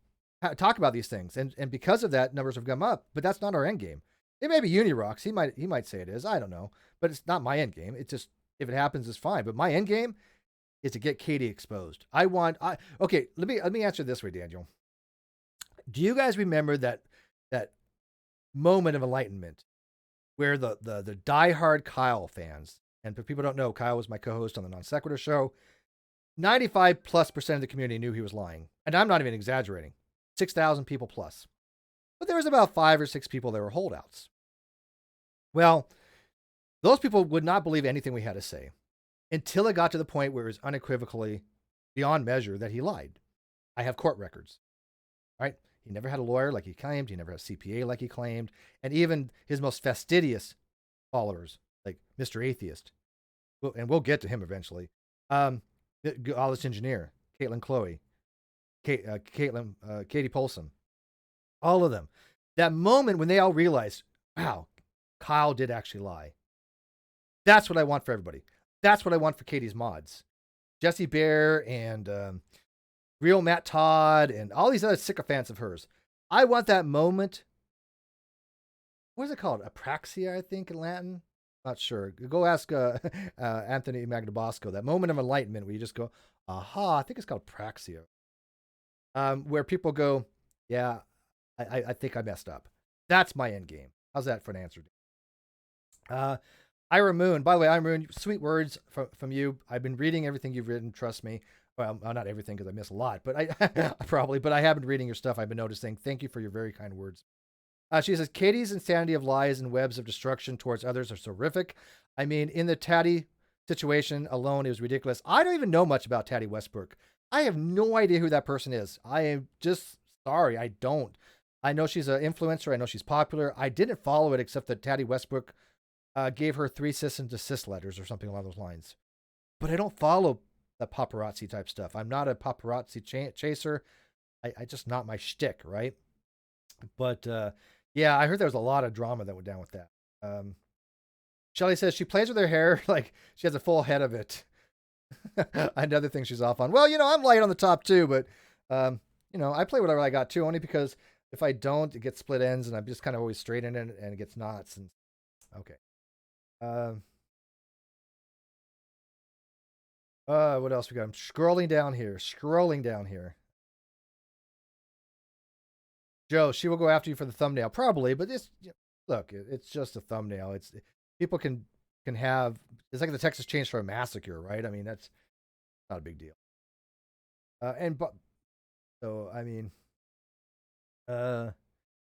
talk about these things. And because of that, numbers have come up. But that's not our end game. It may be Unirocks. He might say it is. I don't know. But it's not my end game. It's just, if it happens, it's fine. But my end game is to get Katie exposed. Okay, let me answer this way, Daniel. Do you guys remember that moment of enlightenment where the diehard Kyle fans, and for people who don't know, Kyle was my co-host on the Non Sequitur show, 95+% of the community knew he was lying. And I'm not even exaggerating. 6,000 people plus. But there was about 5 or 6 people that were holdouts. Well, those people would not believe anything we had to say until it got to the point where it was unequivocally beyond measure that he lied. I have court records, right? He never had a lawyer like he claimed. He never had a CPA like he claimed. And even his most fastidious followers, like Mr. Atheist, and we'll get to him eventually, Alice Engineer, Caitlin Chloe, Katie Paulson, all of them. That moment when they all realized, wow, Kyle did actually lie. That's what I want for everybody. That's what I want for Katie's mods. Jesse Bear and Real Matt Todd and all these other sycophants of hers. I want that moment. What is it called? Apraxia, I think, in Latin. Not sure. Go ask Anthony Magnabosco. That moment of enlightenment where you just go, aha, I think it's called praxia. Where people go, yeah, I think I messed up. That's my end game. How's that for an answer? Ira Moon. By the way, Ira Moon, sweet words from you. I've been reading everything you've written. Trust me. Well, not everything because I miss a lot, but I have been reading your stuff. I've been noticing. Thank you for your very kind words. She says, Katie's insanity of lies and webs of destruction towards others are horrific. I mean, in the Taddy situation alone, it was ridiculous. I don't even know much about Taddy Westbrook. I have no idea who that person is. I am just sorry. I don't. I know she's an influencer. I know she's popular. I didn't follow it except that Taddy Westbrook gave her 3 cease and desist letters or something along those lines. But I don't follow the paparazzi type stuff. I'm not a paparazzi chaser. I just not my shtick, right? But yeah, I heard there was a lot of drama that went down with that. Shelly says she plays with her hair like she has a full head of it. Another thing she's off on. Well, I'm light on the top too, but I play whatever I got too, only because if I don't, it gets split ends, and I'm just kind of always straight in it, and it gets knots. And okay. What else we got? I'm scrolling down here. Joe, she will go after you for the thumbnail, probably, but it's just a thumbnail. It's people can have. It's like the Texas Chainsaw Massacre, right? I mean, that's not a big deal. So I mean,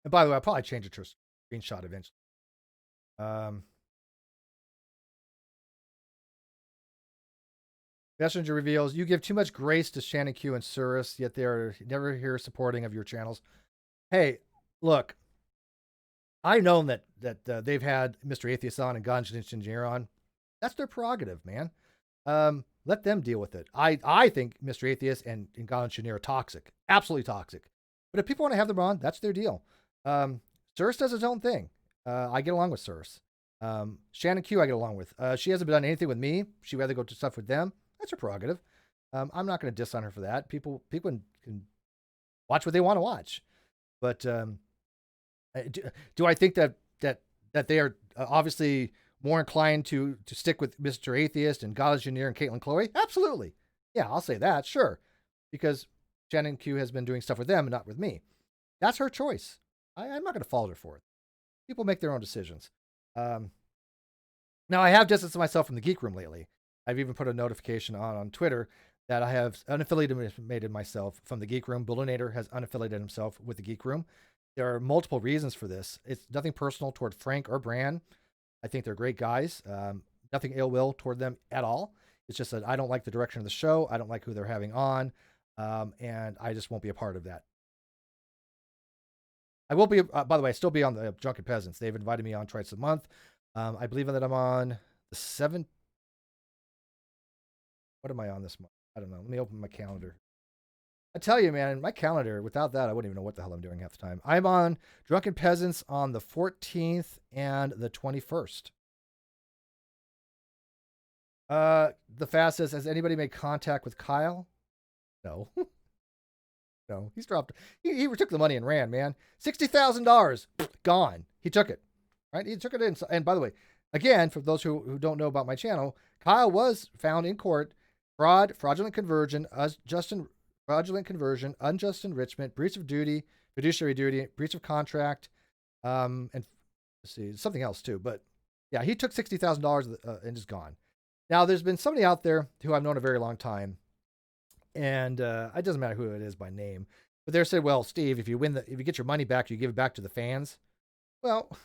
And by the way, I'll probably change it to a screenshot eventually. Um, Messenger reveals you give too much grace to Shannon Q and Surus, yet they are never here supporting of your channels. Hey, look, I know that they've had Mr. Atheist on and Ganja Engineer on. That's their prerogative, man. Let them deal with it. I think Mr. Atheist and Ganja Engineer are toxic, absolutely toxic. But if people want to have them on, that's their deal. Surus does his own thing. I get along with Surus. Shannon Q, I get along with. She hasn't done anything with me. She'd rather go to stuff with them. That's her prerogative. I'm not going to diss on her for that. People can watch what they want to watch. But do I think that they are obviously more inclined to stick with Mr. Atheist and God Engineer and Caitlin Chloe? Absolutely. Yeah, I'll say that, sure. Because Shannon Q has been doing stuff with them and not with me. That's her choice. I'm not going to fault her for it. People make their own decisions. Now, I have distanced myself from the Geek Room lately. I've even put a notification on Twitter that I have unaffiliated myself from the Geek Room. Billionaire has unaffiliated himself with the Geek Room. There are multiple reasons for this. It's nothing personal toward Frank or Bran. I think they're great guys. Nothing ill will toward them at all. It's just that I don't like the direction of the show. I don't like who they're having on. And I just won't be a part of that. I will be, by the way, I still be on the Drunken Peasants. They've invited me on twice a month. I believe that I'm on the 7th. What am I on this month? I don't know. Let me open my calendar. I tell you, man, my calendar, without that, I wouldn't even know what the hell I'm doing half the time. I'm on Drunken Peasants on the 14th and the 21st. The Fast says, has anybody made contact with Kyle? No. No, he's dropped. He took the money and ran, man. $60,000 gone. He took it, right? He took it in. And by the way, again, for those who don't know about my channel, Kyle was found in court, fraudulent conversion, unjust enrichment, breach of duty, fiduciary duty, breach of contract, and let's see, something else too. But yeah, he took $60,000 and is gone. Now, there's been somebody out there who I've known a very long time, and it doesn't matter who it is by name, but they said, "Well, Steve, if you get your money back, you give it back to the fans." Well,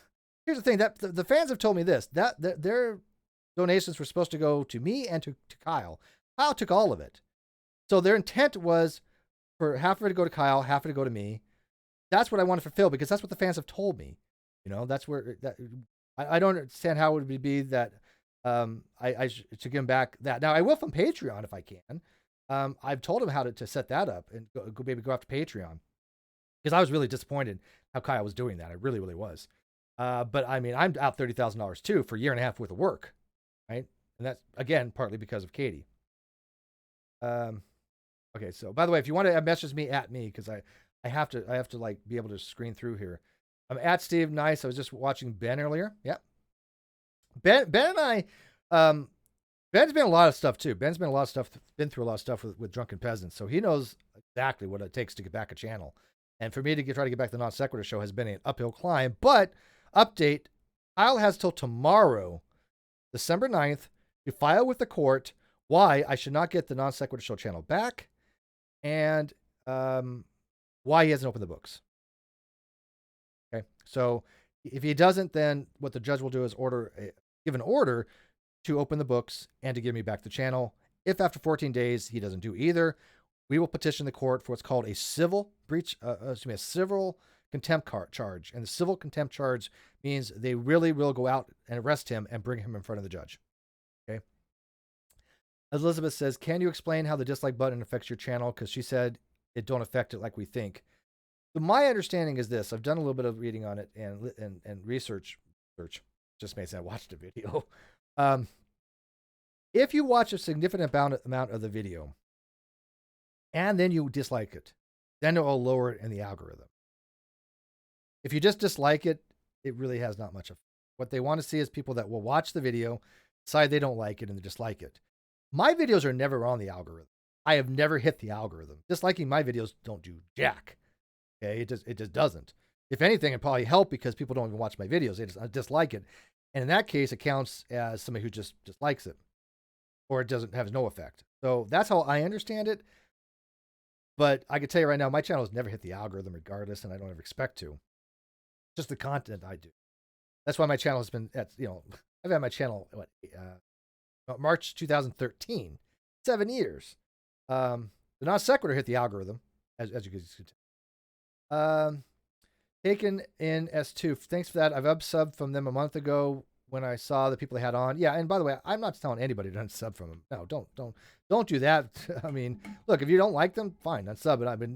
here's the thing: that the fans have told me this, that their donations were supposed to go to me and to Kyle. Kyle took all of it, so their intent was for half of it to go to Kyle, half of it to go to me. That's what I want to fulfill because that's what the fans have told me. You know, that's where I don't understand how it would be that I should give him back that. Now I will from Patreon if I can. I've told him how to set that up and go after Patreon because I was really disappointed how Kyle was doing that. I really, really was. But I mean, I'm out $30,000 too for a year and a half worth of work, right? And that's again partly because of Katie. Okay, so by the way, if you want to message me at me because I have to like be able to screen through here. I'm at Steve Nice. I was just watching Ben earlier. Yep. Ben and I, Ben's been a lot of stuff too. Ben's been been through a lot of stuff with Drunken Peasants, so he knows exactly what it takes to get back a channel. And for me to try to get back the Non Sequitur show has been an uphill climb. But update: Kyle has till tomorrow, December 9th, to file with the court why I should not get the Non Sequitur show channel back, and why he hasn't opened the books. Okay, so if he doesn't, then what the judge will do is give an order to open the books and to give me back the channel. If after 14 days he doesn't do either, we will petition the court for what's called a civil a civil contempt charge. And the civil contempt charge means they really will go out and arrest him and bring him in front of the judge. Okay. Elizabeth says, can you explain how the dislike button affects your channel? Because she said it don't affect it like we think. So my understanding is this. I've done a little bit of reading on it and research. Just made sense. I watched a video. If you watch a significant amount of the video and then you dislike it, then it will lower it in the algorithm. If you just dislike it, it really has not much of what they want to see is people that will watch the video, decide they don't like it, and they dislike it. My videos are never on the algorithm. I have never hit the algorithm. Disliking my videos don't do jack. Okay, it just doesn't. If anything, it probably help because people don't even watch my videos. They just dislike it. And in that case, it counts as somebody who just dislikes it, or it doesn't have no effect. So that's how I understand it. But I can tell you right now, my channel has never hit the algorithm regardless, and I don't ever expect to. just the content I do. That's why my channel has been at, I've had my channel, March 2013, 7 years. The non sequitur hit the algorithm, as you can see. Taken in S2. Thanks for that. I've unsubbed from them a month ago when I saw the people they had on. Yeah, and by the way, I'm not telling anybody to unsub from them. No, don't do that. I mean, look, if you don't like them, fine, unsub. But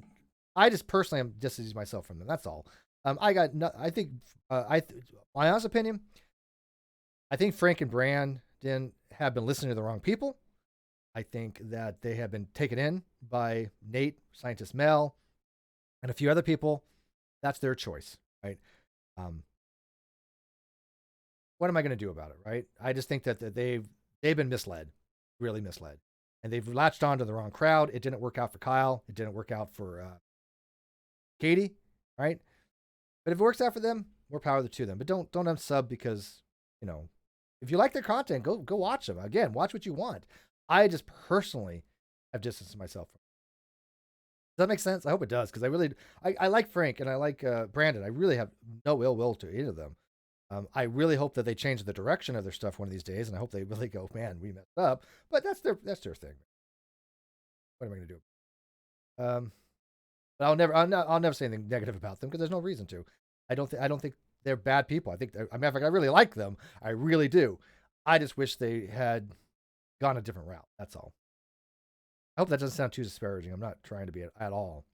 I just personally am distancing myself from them. That's all. I think, my honest opinion, I think Frank and Brandon have been listening to the wrong people. I think that they have been taken in by Nate, Scientist Mel, and a few other people. That's their choice, right? What am I going to do about it, right? I just think that they've been misled, really misled, and they've latched on to the wrong crowd. It didn't work out for Kyle. It didn't work out for Katie, right? But if it works out for them, more power to them. But don't unsub because, if you like their content, go watch them. Again, watch what you want. I just personally have distanced myself from. Does that make sense? I hope it does, because I like Frank and I like Brandon. I really have no ill will to either of them. I really hope that they change the direction of their stuff one of these days, and I hope they really go, man, we messed up. But that's their thing. What am I going to do? But I'll never say anything negative about them because there's no reason to. I don't think they're bad people. I think, as a matter of fact, I really like them. I really do. I just wish they had gone a different route. That's all. I hope that doesn't sound too disparaging. I'm not trying to be at all.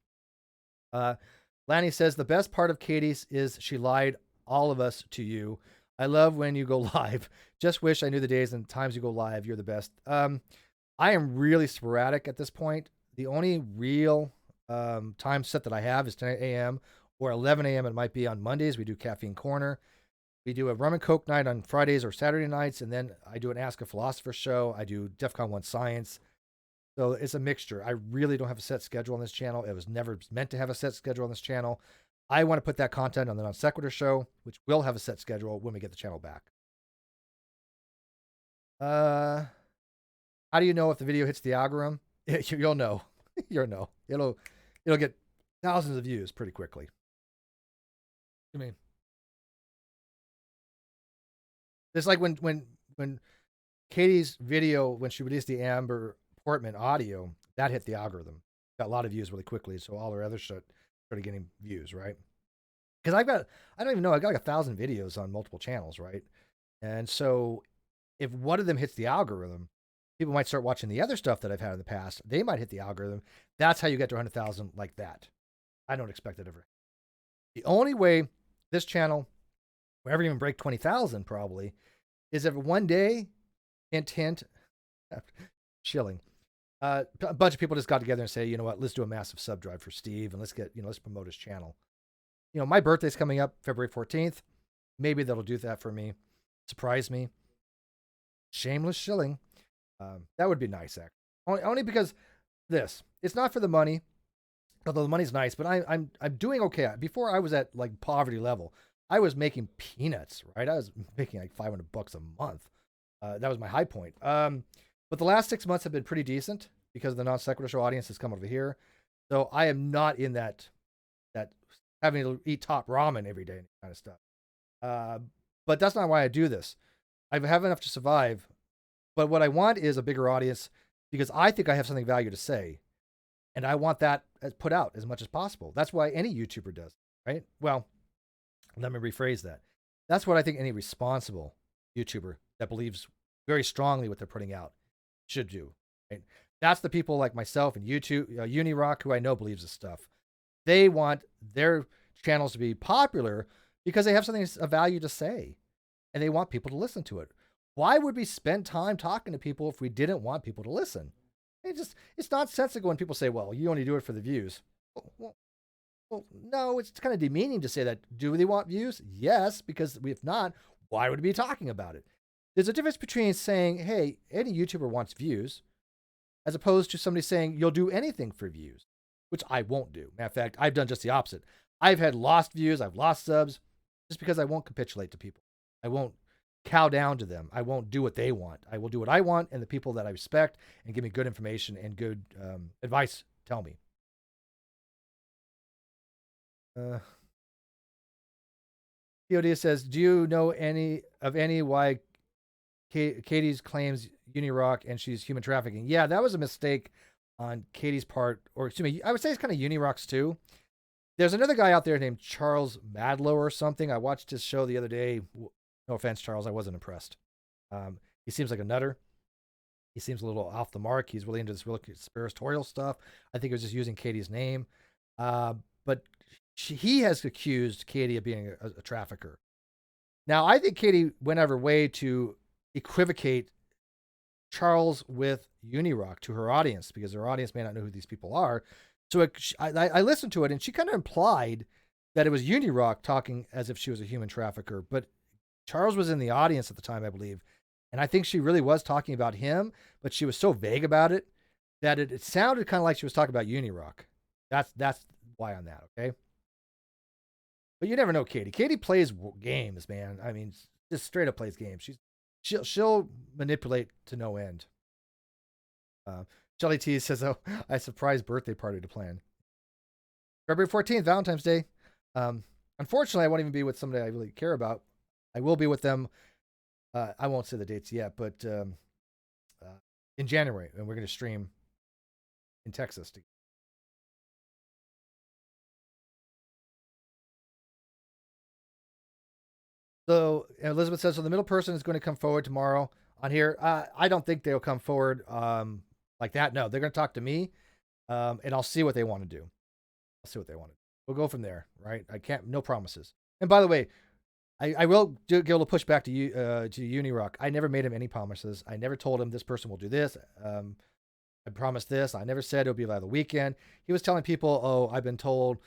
Lanny says the best part of Katie's is she lied all of us to you. I love when you go live. Just wish I knew the days and times you go live. You're the best. I am really sporadic at this point. The only real time set that I have is 10 a.m. or 11 a.m. It might be on Mondays. We do Caffeine Corner. We do a rum and coke night on Fridays or Saturday nights, and then I do an Ask a Philosopher show. I do DEF CON 1 Science. So it's a mixture. I really don't have a set schedule on this channel. It was never meant to have a set schedule on this channel. I want to put that content on the Non Sequitur show, which will have a set schedule when we get the channel back. How do you know if the video hits the algorithm? You'll know. You'll know. It'll get thousands of views pretty quickly. I mean, it's like when Katie's video, when she released the Amber Portman audio, that hit the algorithm. Got a lot of views really quickly, so all her other shit started getting views, right? Because I don't even know, I got like 1,000 videos on multiple channels, right? And so if one of them hits the algorithm, people might start watching the other stuff that I've had in the past. They might hit the algorithm. That's how you get to 100,000 like that. I don't expect it ever. The only way this channel will ever even break 20,000 probably is if one day, hint, chilling, a bunch of people just got together and say, you know what, let's do a massive sub drive for Steve and let's promote his channel. My birthday's coming up February 14th. Maybe that'll do that for me. Surprise me. Shameless shilling. That would be nice, actually. Only because it's not for the money, although the money's nice, but I'm doing okay. Before I was at like poverty level. I was making peanuts, right? I was making like $500 a month. That was my high point. But the last 6 months have been pretty decent because the Non Sequitur show audience has come over here. So I am not in that having to eat top ramen every day kind of stuff. But that's not why I do this. I have enough to survive. But what I want is a bigger audience because I think I have something value to say. And I want that put out as much as possible. That's why any YouTuber does, right? Well, let me rephrase that. That's what I think any responsible YouTuber that believes very strongly what they're putting out should do. Right? That's the people like myself and YouTube, Unirock, who I know believes this stuff. They want their channels to be popular because they have something of value to say, and they want people to listen to it. Why would we spend time talking to people if we didn't want people to listen? It's nonsensical when people say, "Well, you only do it for the views." Well, no, it's kind of demeaning to say that. Do they want views? Yes, because if not, why would we be talking about it? There's a difference between saying, hey, any YouTuber wants views, as opposed to somebody saying, you'll do anything for views, which I won't do. Matter of fact, I've done just the opposite. I've had lost views, I've lost subs, just because I won't capitulate to people. I won't cow down to them. I won't do what they want. I will do what I want, and the people that I respect and give me good information and good advice tell me. POD says, do you know any why Katie's claims Unirock and she's human trafficking? Yeah, that was a mistake on Katie's part, or excuse me, I would say it's kind of Unirock's too. There's another guy out there named Charles Madlow or something. I watched his show the other day. No offense, Charles, I wasn't impressed. He seems like a nutter. He seems a little off the mark. He's really into this real conspiratorial stuff. I think he was just using Katie's name. But he has accused Katie of being a trafficker. Now, I think Katie went out of her way to equivocate Charles with Unirock to her audience because her audience may not know who these people are. So I listened to it, and she kind of implied that it was Unirock talking as if she was a human trafficker. But Charles was in the audience at the time, I believe. And I think she really was talking about him, but she was so vague about it that it sounded kind of like she was talking about Unirock. That's why on that, okay? But you never know, Katie. Katie plays games, man. I mean, just straight up plays games. She'll manipulate to no end. Shelly T says, "Oh, I surprise birthday party to plan. February 14th, Valentine's Day. Unfortunately, I won't even be with somebody I really care about. I will be with them. I won't say the dates yet, but in January, and we're going to stream in Texas. So Elizabeth says, so the middle person is going to come forward tomorrow on here. I don't think they'll come forward like that. No, they're going to talk to me, and I'll see what they want to do. I'll see what they want to do. We'll go from there, right? I can't, no promises. And by the way, I will give a little pushback to you, to Unirock. I never made him any promises. I never told him this person will do this. I promised this. I never said it'll be by the weekend. He was telling people, oh, I've been told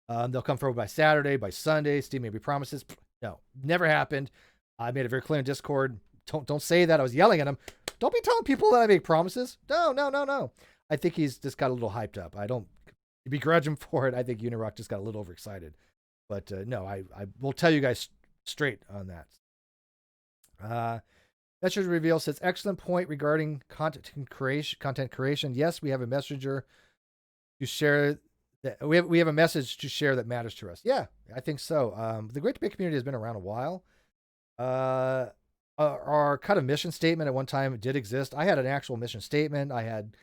they'll come forward by Saturday, by Sunday. Steve maybe promises. No, never happened. I made it very clear in Discord. Don't say that. I was yelling at him. Don't be telling people that I make promises. No. I think he's just got a little hyped up. I don't begrudge him for it. I think Unirock just got a little overexcited. But no, I will tell you guys straight on that. Messenger Reveal says, excellent point regarding content creation. Yes, we have a messenger to share that we have a message to share that matters to us. Yeah, I think so. The Great Debate community has been around a while. Our kind of mission statement at one time did exist. I had an actual mission statement. I had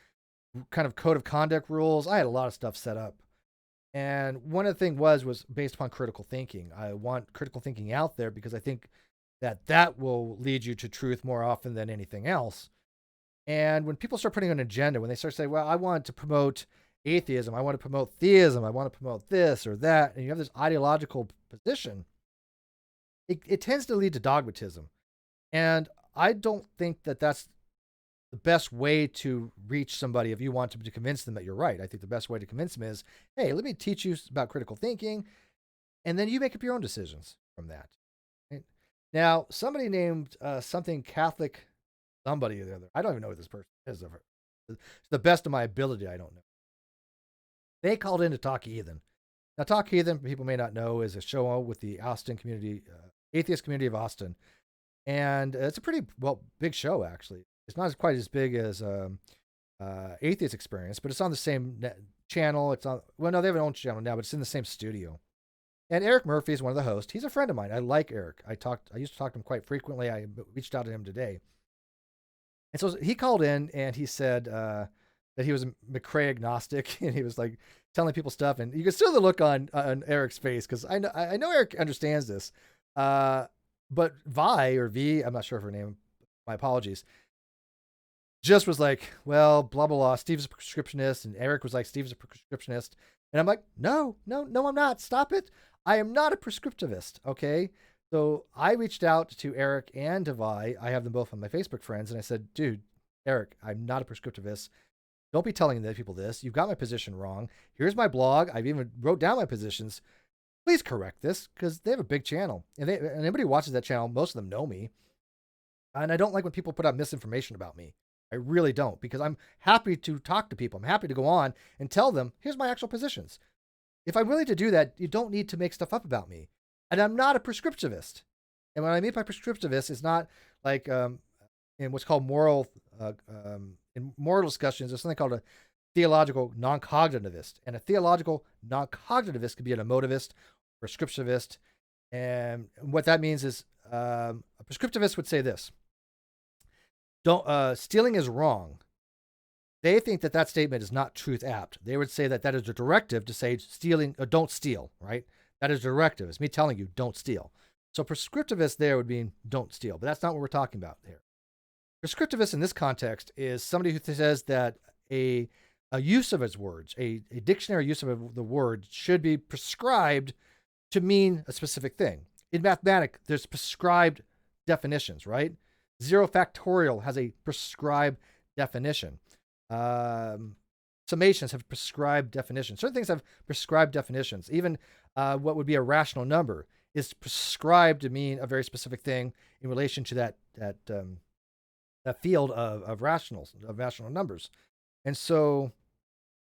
kind of code of conduct rules. I had a lot of stuff set up. And one of the things was based upon critical thinking. I want critical thinking out there because I think that will lead you to truth more often than anything else. And when people start putting an agenda, when they start saying, well, I want to promote atheism, I want to promote theism, I want to promote this or that, and you have this ideological position, it tends to lead to dogmatism. And I don't think that that's the best way to reach somebody if you want to convince them that you're right. I think the best way to convince them is, hey, let me teach you about critical thinking, and then you make up your own decisions from that. Right? Now, somebody named something Catholic somebody or the other. I don't even know what this person is. To the best of my ability, I don't know. They called in to Talk Heathen. Now, Talk Heathen, people may not know, is a show with the Austin community, atheist community of Austin. And it's a pretty, big show, actually. It's not quite as big as Atheist Experience, but it's on the same channel. It's on, well, no, they have an own channel now, but it's in the same studio. And Eric Murphy is one of the hosts. He's a friend of mine. I like Eric. I used to talk to him quite frequently. I reached out to him today. And so he called in and he said that he was a McCrae agnostic, and he was like telling people stuff. And you can see the look on Eric's face, because I know Eric understands this. But Vi, or V, I'm not sure of her name, my apologies, just was like, well, blah, blah, blah. Steve's a prescriptionist. And Eric was like, Steve's a prescriptionist. And I'm like, no, I'm not. Stop it. I am not a prescriptivist. Okay. So I reached out to Eric and to Vi. I have them both on my Facebook friends. And I said, dude, Eric, I'm not a prescriptivist. Don't be telling the people this. You've got my position wrong. Here's my blog. I've even wrote down my positions. Please correct this, because they have a big channel. And anybody who watches that channel, most of them know me. And I don't like when people put out misinformation about me. I really don't, because I'm happy to talk to people. I'm happy to go on and tell them, here's my actual positions. If I'm willing to do that, you don't need to make stuff up about me. And I'm not a prescriptivist. And what I mean by prescriptivist is not like in what's called moral, in moral discussions, there's something called a theological non-cognitivist. And a theological non-cognitivist could be an emotivist, prescriptivist. And what that means is a prescriptivist would say this: don't stealing is wrong. They think that that statement is not truth apt. They would say that that is a directive to say stealing, don't steal, right? That is a directive. It's me telling you, don't steal. So prescriptivist there would mean don't steal, but that's not what we're talking about here. Prescriptivist in this context is somebody who says that a use of its words, a dictionary use of the word should be prescribed to mean a specific thing. In mathematics, there's prescribed definitions, right? 0 factorial has a prescribed definition. Summations have prescribed definitions. Certain things have prescribed definitions. Even what would be a rational number is prescribed to mean a very specific thing in relation to that field of rational numbers. And so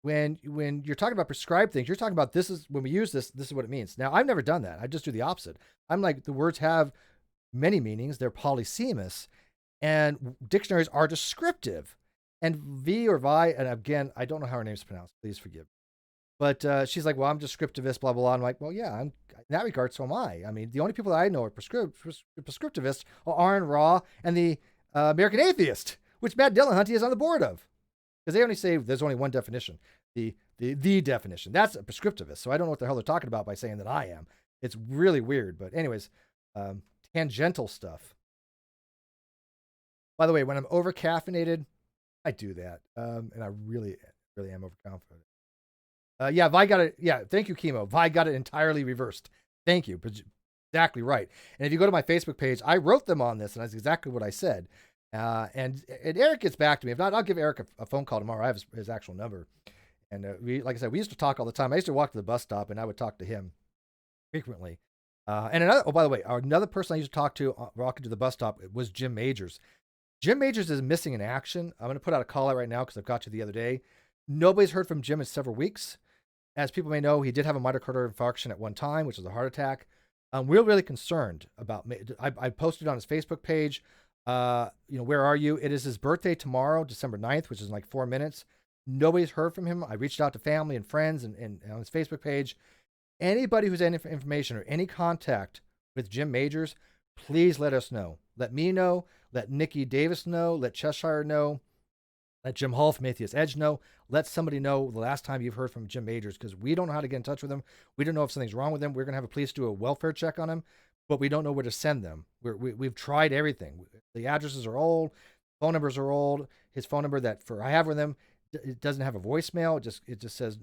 when you're talking about prescribed things, you're talking about this is when we use this is what it means. Now, I've never done that. I just do the opposite. I'm like, the words have many meanings. They're polysemous, and dictionaries are descriptive. And V or Vi, and again, I don't know how her name's pronounced. Please forgive. But she's like, well, I'm descriptivist, blah, blah, blah. I'm like, well, yeah, in that regard, so am I. I mean, the only people that I know are prescriptivists are Aaron Raw and the American Atheist, which Matt Dillahunty is on the board of. Because they only say there's only one definition, the definition. That's a prescriptivist. So I don't know what the hell they're talking about by saying that I am. It's really weird. But anyways, tangential stuff. By the way, when I'm over caffeinated, I do that. And I really, really am overconfident. Yeah, Vi got it. Yeah, thank you, Chemo. Vi got it entirely reversed. Thank you. Exactly right. And if you go to my Facebook page, I wrote them on this, and that's exactly what I said. And Eric gets back to me. If not, I'll give Eric a phone call tomorrow. I have his actual number. And like I said, we used to talk all the time. I used to walk to the bus stop, and I would talk to him frequently. And by the way, another person I used to talk to walking to the bus stop was Jim Majors. Jim Majors is missing in action. I'm going to put out a call out right now because I've got you the other day. Nobody's heard from Jim in several weeks. As people may know, he did have a myocardial infarction at one time, which was a heart attack. We're really concerned about. I posted on his Facebook page. Where are you? It is his birthday tomorrow, December 9th, which is in like 4 minutes. Nobody's heard from him. I reached out to family and friends and on his Facebook page. Anybody who's any information or any contact with Jim Majors, please let us know. Let me know. Let Nikki Davis know. Let Cheshire know. Let Jim Hall from Atheist Edge know. Let somebody know the last time you've heard from Jim Majors, because we don't know how to get in touch with him. We don't know if something's wrong with him. We're going to have a police do a welfare check on him, but we don't know where to send them. We've tried everything. The addresses are old. Phone numbers are old. His phone number that I have with him, it doesn't have a voicemail. It just says,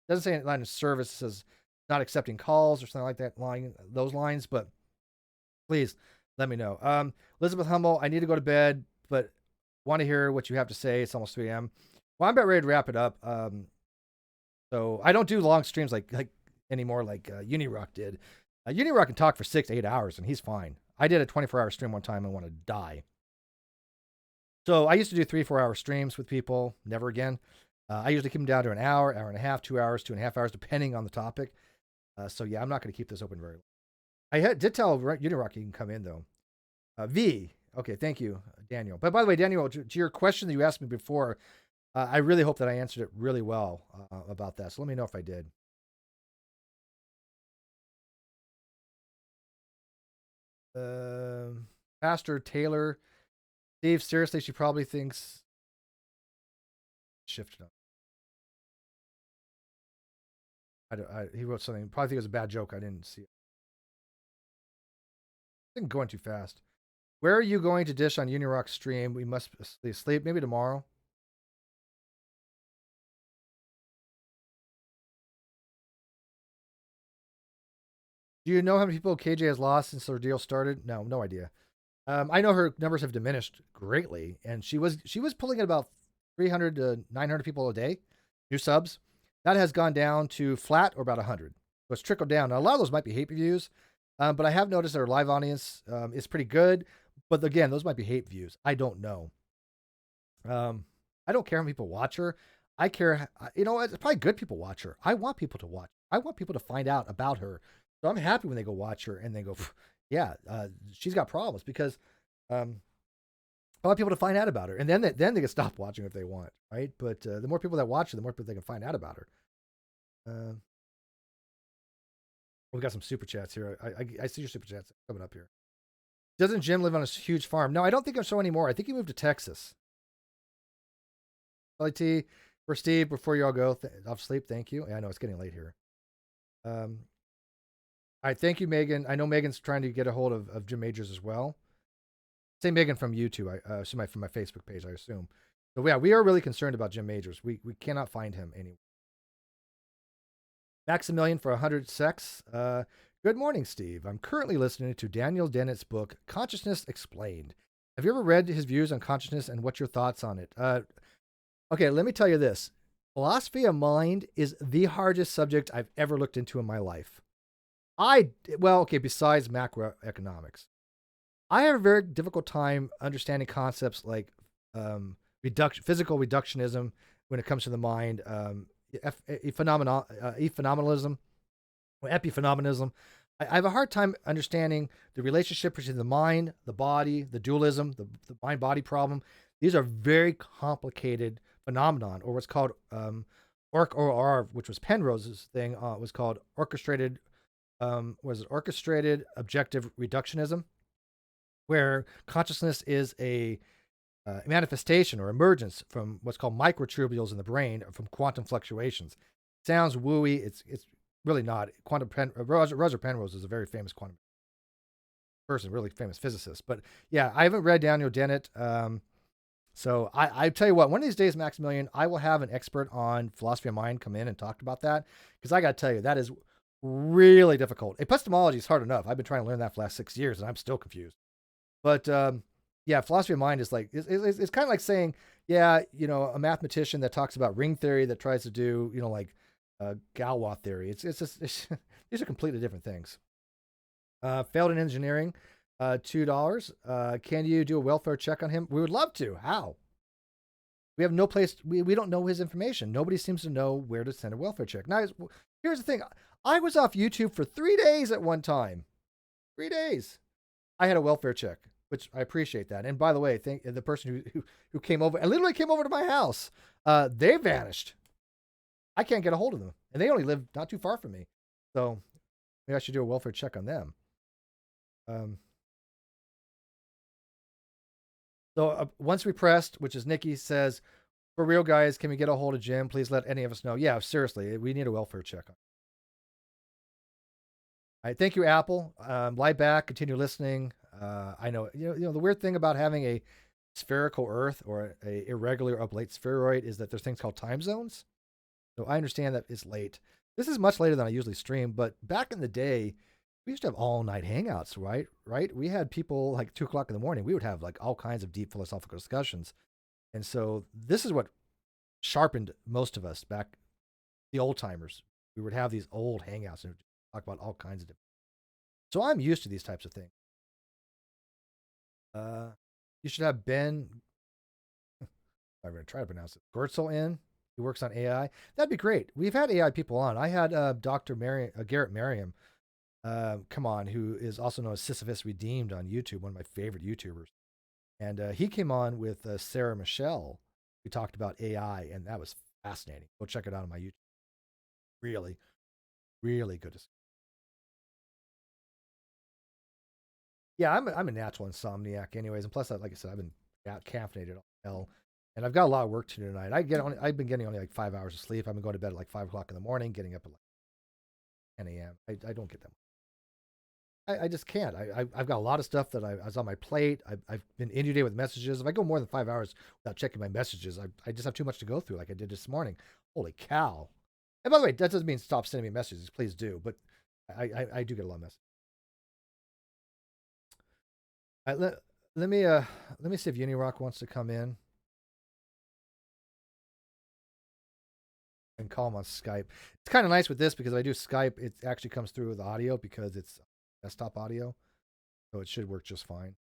doesn't say line of service. It says not accepting calls or something like that, those lines. But please let me know. Elizabeth Hummel, I need to go to bed, but want to hear what you have to say. It's almost 3 a.m. Well, I'm about ready to wrap it up. So I don't do long streams like anymore like Unirock did. Unirock can talk for 6 to 8 hours, and he's fine. I did a 24-hour stream one time and want to die. So I used to do 3-4 hour streams with people. Never again. I usually keep them down to an hour, hour and a half, 2 hours, 2.5 hours, depending on the topic. So yeah, I'm not going to keep this open very long. I did tell Unirock you can come in though. V. Okay, thank you, Daniel. But by the way, Daniel, to your question that you asked me before, I really hope that I answered it really well about that. So let me know if I did. Pastor Taylor, Steve, seriously, she probably thinks shifted on. He wrote something. Probably think it was a bad joke. I didn't see it. I think going too fast. Where are you going to dish on Unirock stream? We must sleep. Maybe tomorrow. Do you know how many people KJ has lost since their deal started? No idea. I know her numbers have diminished greatly, and she was pulling at about 300 to 900 people a day, new subs. That has gone down to flat or about 100. So it's trickled down. Now, a lot of those might be hate views, but I have noticed that our live audience is pretty good. But again, those might be hate views. I don't know. I don't care how many people watch her. I care, it's probably good people watch her. I want people to watch. I want people to find out about her. So I'm happy when they go watch her and they go, yeah, she's got problems, because I want people to find out about her, and then they can stop watching if they want, right? But the more people that watch her, the more people they can find out about her. We got some super chats here. I see your super chats coming up here. Doesn't Jim live on a huge farm? No, I don't think so anymore. I think he moved to Texas. LT for Steve, before you all go off sleep, thank you. Yeah, I know it's getting late here. All right, thank you, Megan. I know Megan's trying to get a hold of Jim Majors as well. Say Megan from YouTube, from my Facebook page, I assume. So yeah, we are really concerned about Jim Majors. We cannot find him anywhere. Maximilian for 100 secs. Good morning, Steve. I'm currently listening to Daniel Dennett's book, Consciousness Explained. Have you ever read his views on consciousness and what's your thoughts on it? Okay, let me tell you this. Philosophy of mind is the hardest subject I've ever looked into in my life. Besides macroeconomics. I have a very difficult time understanding concepts like physical reductionism when it comes to the mind, ephenomenalism, or epiphenomenalism. I have a hard time understanding the relationship between the mind, the body, the dualism, the mind-body problem. These are very complicated phenomenon, or what's called which was Penrose's thing, was called orchestrated objective reductionism, where consciousness is a manifestation or emergence from what's called microtubules in the brain from quantum fluctuations. Sounds wooey. It's really not. Roger Penrose is a very famous quantum person, really famous physicist. But yeah, I haven't read Daniel Dennett. So I tell you what, one of these days, Maximilian, I will have an expert on philosophy of mind come in and talk about that, because I got to tell you, that is really difficult. Epistemology is hard enough. I've been trying to learn that for the last 6 years, and I'm still confused. But yeah, philosophy of mind is like, it's kind of like saying, yeah, a mathematician that talks about ring theory that tries to do, like Galois theory. It's just, these are completely different things. Failed in engineering, $2. Can you do a welfare check on him? We would love to. How? We have no place. We don't know his information. Nobody seems to know where to send a welfare check. Now, here's the thing. I was off YouTube for 3 days at one time. 3 days. I had a welfare check, which I appreciate that. And by the way, the person who came over, and literally came over to my house, they vanished. I can't get a hold of them. And they only live not too far from me. So maybe I should do a welfare check on them. So once repressed, which is Nikki says, for real, guys, can we get a hold of Jim? Please let any of us know. Yeah, seriously, we need a welfare check. All right, thank you, Apple. Lie back, continue listening. I know, the weird thing about having a spherical Earth or a irregular oblate spheroid is that there's things called time zones. So I understand that it's late. This is much later than I usually stream, but back in the day, we used to have all night hangouts, right? We had people like 2:00 in the morning. We would have like all kinds of deep philosophical discussions. And so this is what sharpened most of us back, the old timers. We would have these old hangouts and talk about all kinds of different. So I'm used to these types of things. You should have Ben, I'm going to try to pronounce it, Gertzel in. He works on AI. That'd be great. We've had AI people on. I had Dr. Garrett Merriam, who is also known as Sisyphus Redeemed on YouTube, one of my favorite YouTubers. And he came on with Sarah Michele. We talked about AI, and that was fascinating. Go check it out on my YouTube. Really, really good. Yeah, I'm a natural insomniac, anyways. And plus, like I said, I've been caffeinated all hell, and I've got a lot of work to do tonight. I've been getting only like 5 hours of sleep. I've been going to bed at like 5:00 in the morning, getting up at like 10 a.m. I don't get that much. I just can't. I've got a lot of stuff that I was on my plate. I've been inundated with messages. If I go more than 5 hours without checking my messages, I just have too much to go through, like I did this morning. Holy cow! And by the way, that doesn't mean stop sending me messages. Please do, but I do get a lot of messages. Let me see if Unirock wants to come in and call him on Skype. It's kind of nice with this because if I do Skype, it actually comes through with audio because it's desktop audio, so it should work just fine.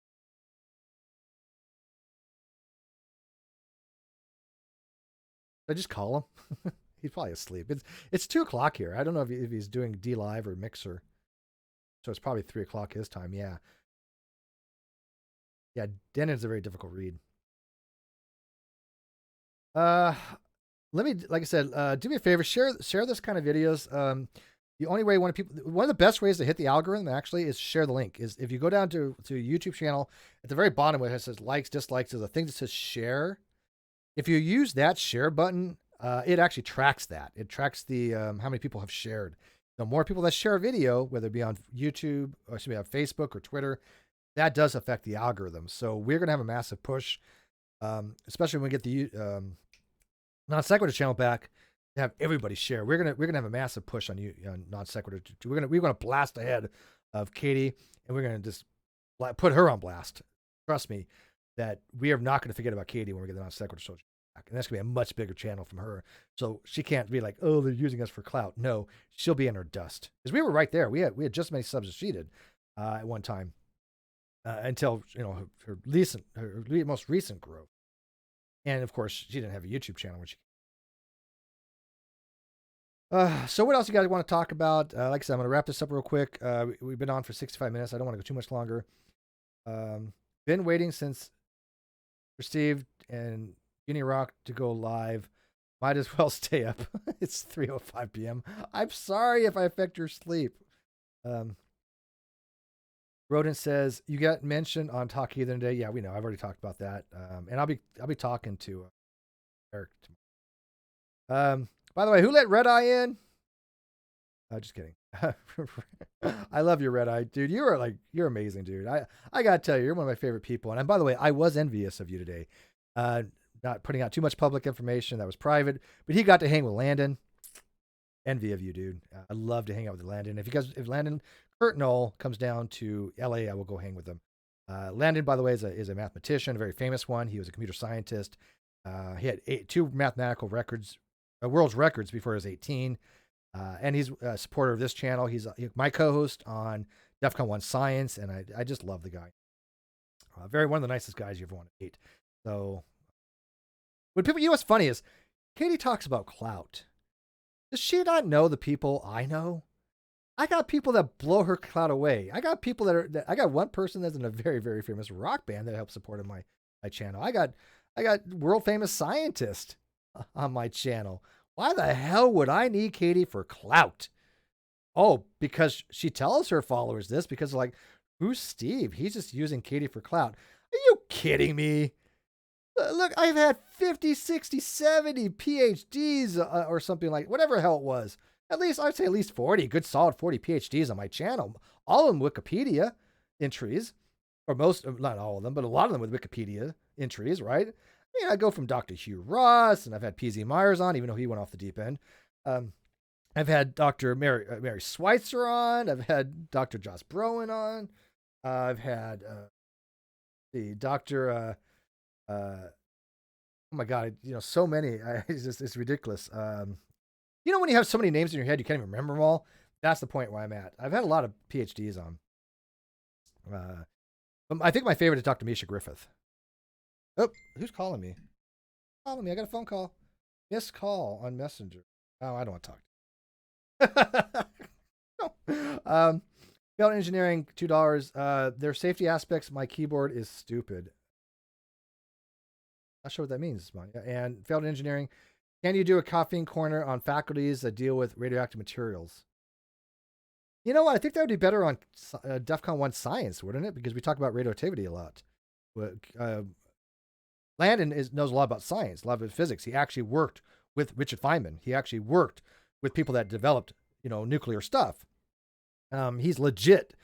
I just call him. He's probably asleep. It's 2:00 here. I don't know if he's doing D Live or Mixer, so it's probably 3:00 his time. Yeah, yeah. Denon's a very difficult read. Let me, like I said, do me a favor, share this kind of videos. The only way one of the best ways to hit the algorithm actually is share the link. Is if you go down to a YouTube channel at the very bottom where it says likes, dislikes, there's a thing that says share. If you use that share button, it actually tracks that. It tracks the how many people have shared. The more people that share a video, whether it be on YouTube or excuse me, on Facebook or Twitter, that does affect the algorithm. So we're going to have a massive push, especially when we get the non sequitur channel back. To have everybody share. We're gonna have a massive push on you on non sequitur. We're gonna blast ahead of Katie, and we're gonna just put her on blast. Trust me, that we are not gonna forget about Katie when we get the non sequitur social back, and that's gonna be a much bigger channel from her. So she can't be like, oh, they're using us for clout. No, she'll be in her dust because we were right there. We had just as many subs as she did at one time until her most recent growth, and of course she didn't have a YouTube channel when she. So what else you guys want to talk about? Like I said, I'm going to wrap this up real quick. We've been on for 65 minutes. I don't want to go too much longer. Been waiting since received and Uni Rock to go live. Might as well stay up. It's 3:05 p.m. I'm sorry if I affect your sleep. Rodent says you got mentioned on Talk Either today. Yeah, we know. I've already talked about that. And I'll be talking to Eric tomorrow. By the way, who let Red Eye in? Just kidding. I love you, Red Eye, dude. You're amazing, dude. I gotta tell you, you're one of my favorite people. And by the way, I was envious of you today. Not putting out too much public information that was private, but he got to hang with Landon. Envy of you, dude. I love to hang out with Landon. If Landon Curtinol comes down to LA, I will go hang with him. Landon, by the way, is a mathematician, a very famous one. He was a computer scientist. He had two mathematical records. World's records before he was 18. And he's a supporter of this channel. He's my co-host on DEFCON 1 Science, and I just love the guy. One of the nicest guys you ever want to meet. So, when people, what's funny is, Katie talks about clout. Does she not know the people I know? I got people that blow her clout away. I got people I got one person that's in a very, very famous rock band that helps support my channel. I got world famous scientist on my channel. Why the hell would I need Katie for clout? Oh, because she tells her followers this because like, who's Steve? He's just using Katie for clout. Are you kidding me? Look, I've had 50, 60, 70 PhDs or something like whatever the hell it was. I'd say at least 40, good solid 40 PhDs on my channel. All of them Wikipedia entries, or most, not all of them, but a lot of them with Wikipedia entries, right? I go from Dr. Hugh Ross, and I've had PZ Myers on, even though he went off the deep end. I've had Dr. Mary Schweitzer on. I've had Dr. Joss Broen on. I've had the Dr. Oh my God, so many. It's ridiculous. When you have so many names in your head, you can't even remember them all. That's the point where I'm at. I've had a lot of PhDs on. I think my favorite is Dr. Misha Griffith. Oh, who's calling me? I got a phone call. Missed call on Messenger. Oh, I don't want to talk to you. Failed engineering, $2. Their safety aspects, my keyboard is stupid. Not sure what that means. And failed engineering, can you do a caffeine corner on faculties that deal with radioactive materials? You know what? I think that would be better on DEFCON 1 Science, wouldn't it? Because we talk about radioactivity a lot. Landon knows a lot about science, a lot of physics. He actually worked with Richard Feynman. He actually worked with people that developed, nuclear stuff. He's legit.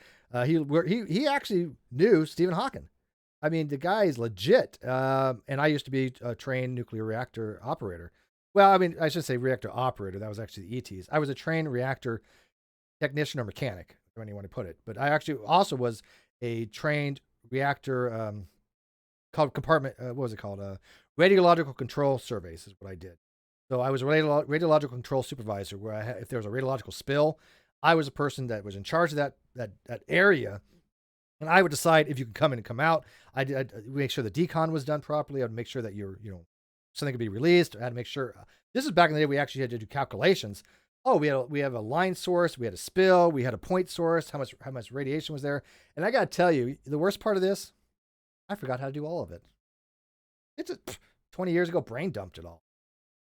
He actually knew Stephen Hawking. I mean, the guy is legit. And I used to be a trained nuclear reactor operator. Well, I mean, I should say reactor operator. That was actually the ETs. I was a trained reactor technician or mechanic, however you want to put it. But I actually also was a trained reactor called compartment. What was it called? Radiological control surveys is what I did. So I was a radiological control supervisor, where if there was a radiological spill, I was a person that was in charge of that area, and I would decide if you could come in and come out. I'd make sure the decon was done properly. I'd make sure that something could be released. I had to make sure. This is back in the day we actually had to do calculations. Oh, we have a line source, we had a spill, we had a point source, how much radiation was there. And I got to tell you, the worst part of this, I forgot how to do all of it. It's 20 years ago, brain dumped it all.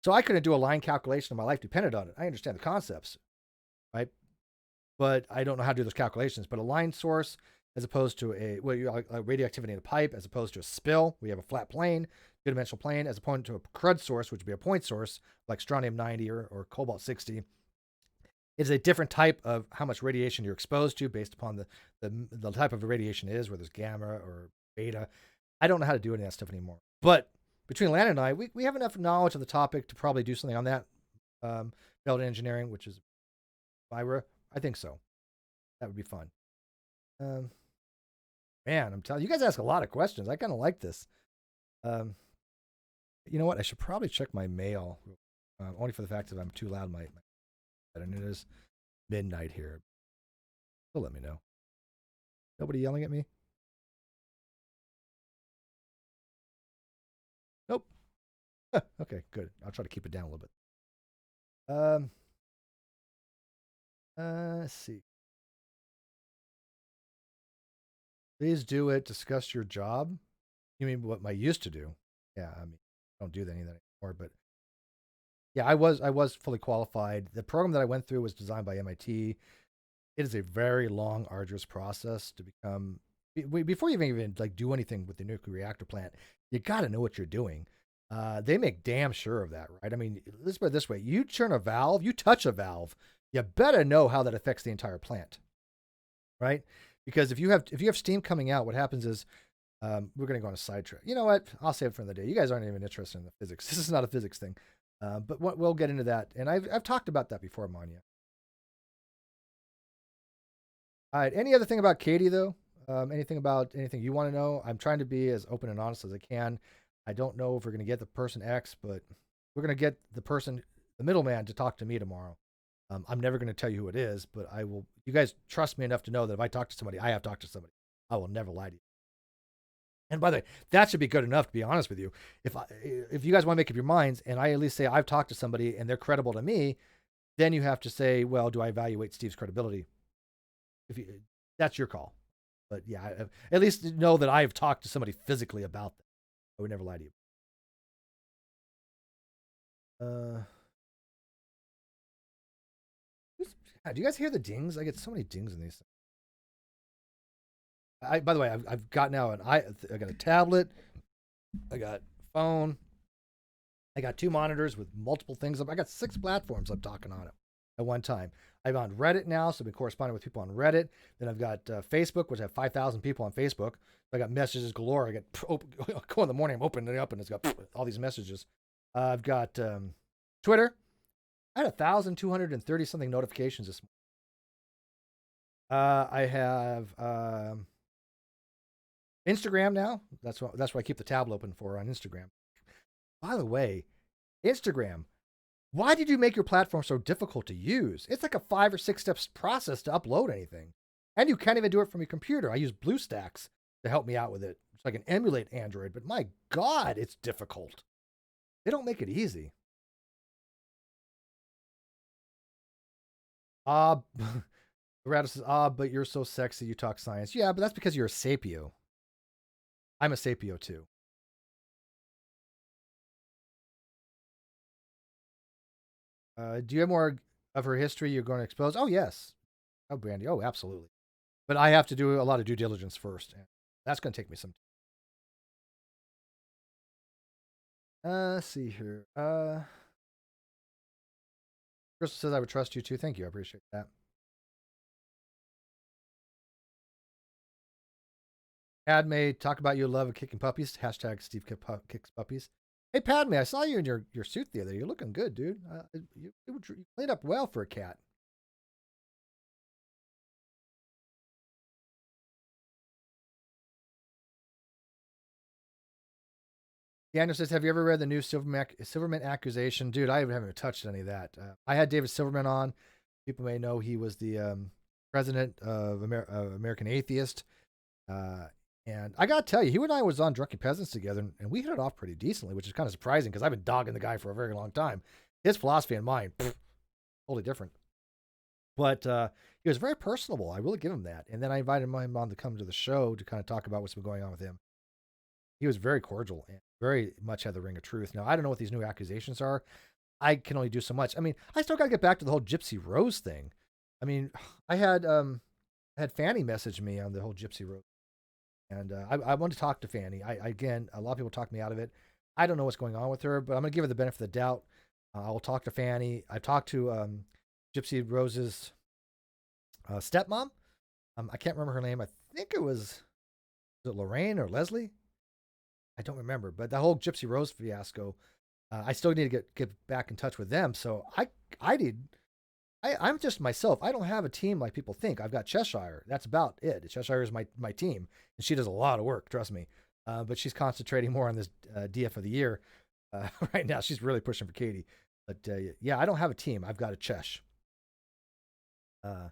So I couldn't do a line calculation of my life depended on it. I understand the concepts, right? but I don't know how to do those calculations. But a line source, as opposed to a radioactivity in a pipe, as opposed to a spill, we have a flat plane, two-dimensional plane, as opposed to a crud source, which would be a point source, like strontium 90 or cobalt 60. It's a different type of how much radiation you're exposed to based upon the type of radiation it is, whether it's gamma or beta. I don't know how to do any of that stuff anymore. But between Lan and I, we have enough knowledge of the topic to probably do something on that. Belt engineering, which is Myra. I think so. That would be fun. Man, I'm telling you, guys ask a lot of questions. I kind of like this. You know what? I should probably check my mail, only for the fact that I'm too loud. And it is midnight here. So let me know. Nobody yelling at me? Nope. Okay, good. I'll try to keep it down a little bit. Let's see. Please do it. Discuss your job. You mean what I used to do? Yeah, I mean, I don't do any of that anymore. But yeah, I was fully qualified. The program that I went through was designed by MIT. It is a very long, arduous process to become. Before you even like do anything with the nuclear reactor plant, you got to know what you're doing. They make damn sure of that, right? I mean, let's put it this way: you turn a valve, you touch a valve, you better know how that affects the entire plant, right? Because if you have steam coming out, what happens is we're going to go on a sidetrack. You know what? I'll save it for another day. You guys aren't even interested in the physics. This is not a physics thing, but we'll get into that. And I've talked about that before, Manya. All right. Any other thing about Katie though? Anything you want to know? I'm trying to be as open and honest as I can. I don't know if we're going to get the person X, but we're going to get the middleman, to talk to me tomorrow. I'm never going to tell you who it is, but I will. You guys trust me enough to know that if I talk to somebody, I have talked to somebody. I will never lie to you. And by the way, that should be good enough, to be honest with you. If you guys want to make up your minds, and I at least say I've talked to somebody and they're credible to me, then you have to say, well, do I evaluate Steve's credibility? That's your call. But yeah, at least know that I have talked to somebody physically about that. I would never lie to you. Do you guys hear the dings? I get so many dings in these. By the way, I've got now I got a tablet, I got phone, I got 2 monitors with multiple things up. I got 6 platforms I'm talking on it at one time. I'm on Reddit now, so I've been corresponding with people on Reddit. Then I've got Facebook, which I have 5,000 people on Facebook. I got messages galore. I got go in the morning, I'm opening it up, and it's got all these messages. I've got Twitter. I had 1,230 something notifications this morning. I have Instagram now. That's what I keep the tab open for on Instagram. By the way, Instagram, why did you make your platform so difficult to use? It's like a 5 or 6 steps process to upload anything. And you can't even do it from your computer. I use BlueStacks to help me out with it. So I can emulate Android, but my God, it's difficult. They don't make it easy. Radis says, but you're so sexy, you talk science. Yeah, but that's because you're a sapio. I'm a sapio too. Do you have more of her history you're going to expose? Oh, yes. Oh, Brandy. Oh, absolutely. But I have to do a lot of due diligence first. And that's going to take me some time. Let's see here. Crystal says I would trust you too. Thank you. I appreciate that. Padme, talk about your love of kicking puppies. Hashtag Steve kicks puppies. Hey, Padme, I saw you in your suit the other day. You're looking good, dude. You cleaned up well for a cat. Daniel says, have you ever read the new Silverman accusation? Dude, I haven't touched any of that. I had David Silverman on. People may know he was the president of American Atheist. And I got to tell you, he and I was on Drunken Peasants together, and we hit it off pretty decently, which is kind of surprising because I've been dogging the guy for a very long time. His philosophy and mine, totally different. But he was very personable. I will give him that. And then I invited him on to come to the show to kind of talk about what's been going on with him. He was very cordial and very much had the ring of truth. Now, I don't know what these new accusations are. I can only do so much. I mean, I still got to get back to the whole Gypsy Rose thing. I mean, I had Fanny message me on the whole Gypsy Rose, and I want to talk to Fanny. Again, a lot of people talk me out of it. I don't know what's going on with her, but I'm gonna give her the benefit of the doubt. I will talk to Fanny. I talked to Gypsy Rose's stepmom. I can't remember her name. I think was it Lorraine or Leslie? I don't remember. But the whole Gypsy Rose fiasco, I still need to get back in touch with them. So I need I'm just myself. I don't have a team like people think. I've got Cheshire. That's about it. Cheshire is my team, and she does a lot of work. Trust me. But she's concentrating more on this DF of the year right now. She's really pushing for Katie. But yeah, I don't have a team. I've got a Chesh. Uh,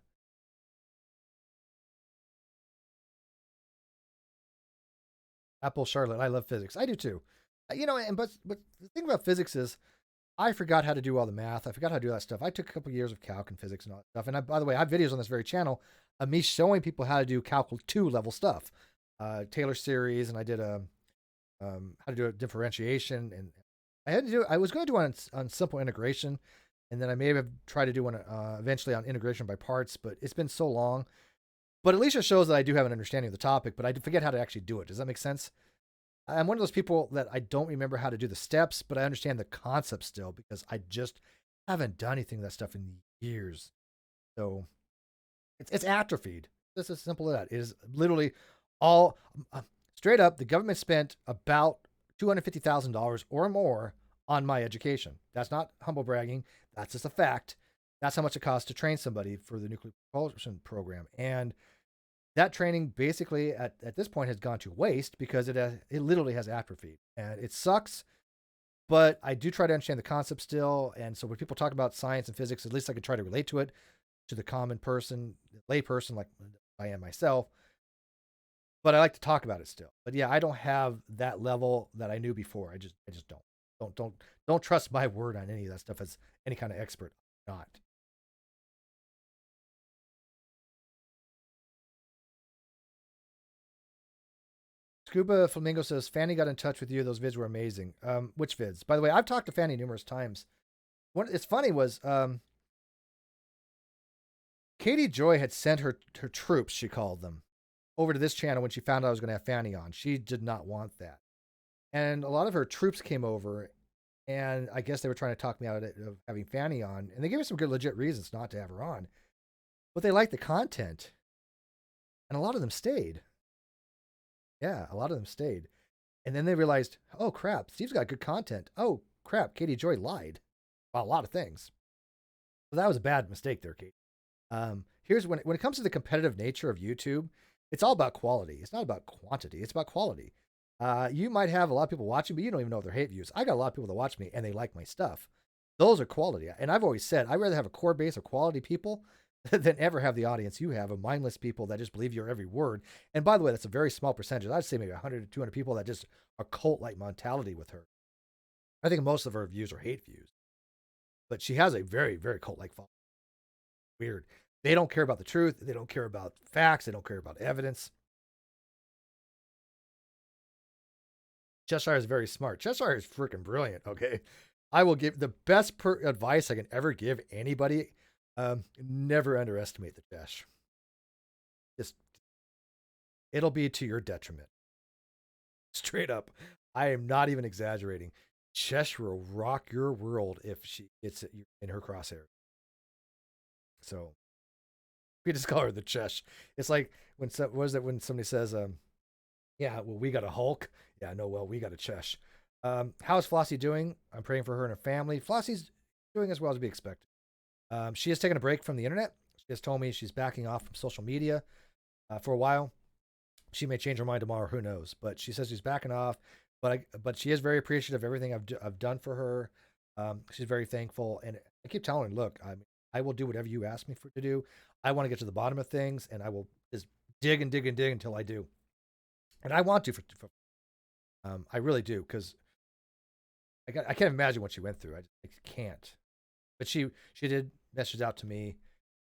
Apple Charlotte. I love physics. I do too. You know, and but the thing about physics is I forgot how to do all the math. I forgot how to do that stuff. I took a couple of years of calc and physics and all that stuff. And by the way, I have videos on this very channel of me showing people how to do Calc 2 level stuff, Taylor series, and I did a how to do a differentiation, and I had to do. I was going to do one on simple integration, and then I may have tried to do one eventually on integration by parts, but it's been so long. But at least it shows that I do have an understanding of the topic, but I forget how to actually do it. Does that make sense? I'm one of those people that I don't remember how to do the steps, but I understand the concept still because I just haven't done anything of that stuff in years. So it's atrophied. It's as simple as that. It is literally all straight up. The government spent about $250,000 or more on my education. That's not humble bragging. That's just a fact. That's how much it costs to train somebody for the nuclear propulsion program. And that training basically at this point has gone to waste because it literally has atrophied, and it sucks. But I do try to understand the concept still, and so when people talk about science and physics, at least I can try to relate to it to the common person, lay person like I am myself. But I like to talk about it still. But yeah, I don't have that level that I knew before. I just don't. Don't trust my word on any of that stuff as any kind of expert. I'm not. Scuba Flamingo says Fanny got in touch with you. Those vids were amazing. Which vids? By the way, I've talked to Fanny numerous times. What it's funny was Katie Joy had sent her troops, she called them, over to this channel when she found out I was going to have Fanny on. She did not want that, and a lot of her troops came over, and I guess they were trying to talk me out of having Fanny on, and they gave me some good legit reasons not to have her on, but they liked the content, and a lot of them stayed. Yeah, a lot of them stayed. And then they realized, oh crap, Steve's got good content. Oh crap, Katie Joy lied about a lot of things. So that was a bad mistake there, Kate. Here's when it comes to the competitive nature of YouTube, it's all about quality. It's not about quantity. It's about quality. You might have a lot of people watching, but you don't even know if they're hate views. I got a lot of people that watch me and they like my stuff. Those are quality. And I've always said I'd rather have a core base of quality people than ever have the audience you have of mindless people that just believe your every word. And by the way, that's a very small percentage. I'd say maybe 100 to 200 people that just are cult like mentality with her. I think most of her views are hate views, but she has a very, very cult like following. Weird. They don't care about the truth. They don't care about facts. They don't care about evidence. Cheshire is very smart. Cheshire is freaking brilliant. Okay. I will give the best advice I can ever give anybody. Never underestimate the Chesh. Just, it'll be to your detriment. Straight up. I am not even exaggerating. Chesh will rock your world if she gets in her crosshair. So we just call her the Chesh. It's like when was it when somebody says, yeah, well, we got a Hulk. Yeah, no, well, we got a Chesh. How's Flossie doing? I'm praying for her and her family. Flossie's doing as well as we expected. She has taken a break from the internet. She has told me she's backing off from social media for a while. She may change her mind tomorrow. Who knows? But she says she's backing off. But she is very appreciative of everything I've done for her. She's very thankful, and I keep telling her, look, I will do whatever you ask me to do. I want to get to the bottom of things, and I will just dig and dig and dig until I do. And I want to I really do because I can't imagine what she went through. I can't. But she did message out to me.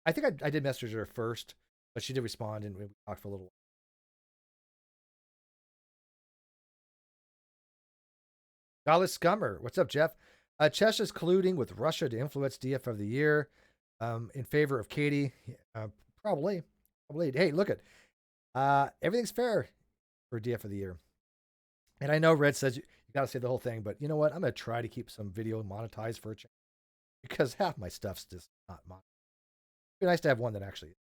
I think I did message her first, but she did respond and we talked for a little. Dallas Scummer, what's up, Jeff? Chess is colluding with Russia to influence DF of the year. In favor of Katie. Probably. Hey, look at everything's fair for DF of the year. And I know Red says you got to say the whole thing, but you know what? I'm going to try to keep some video monetized for a channel because half my stuff's just not monetized. It'd be nice to have one that actually.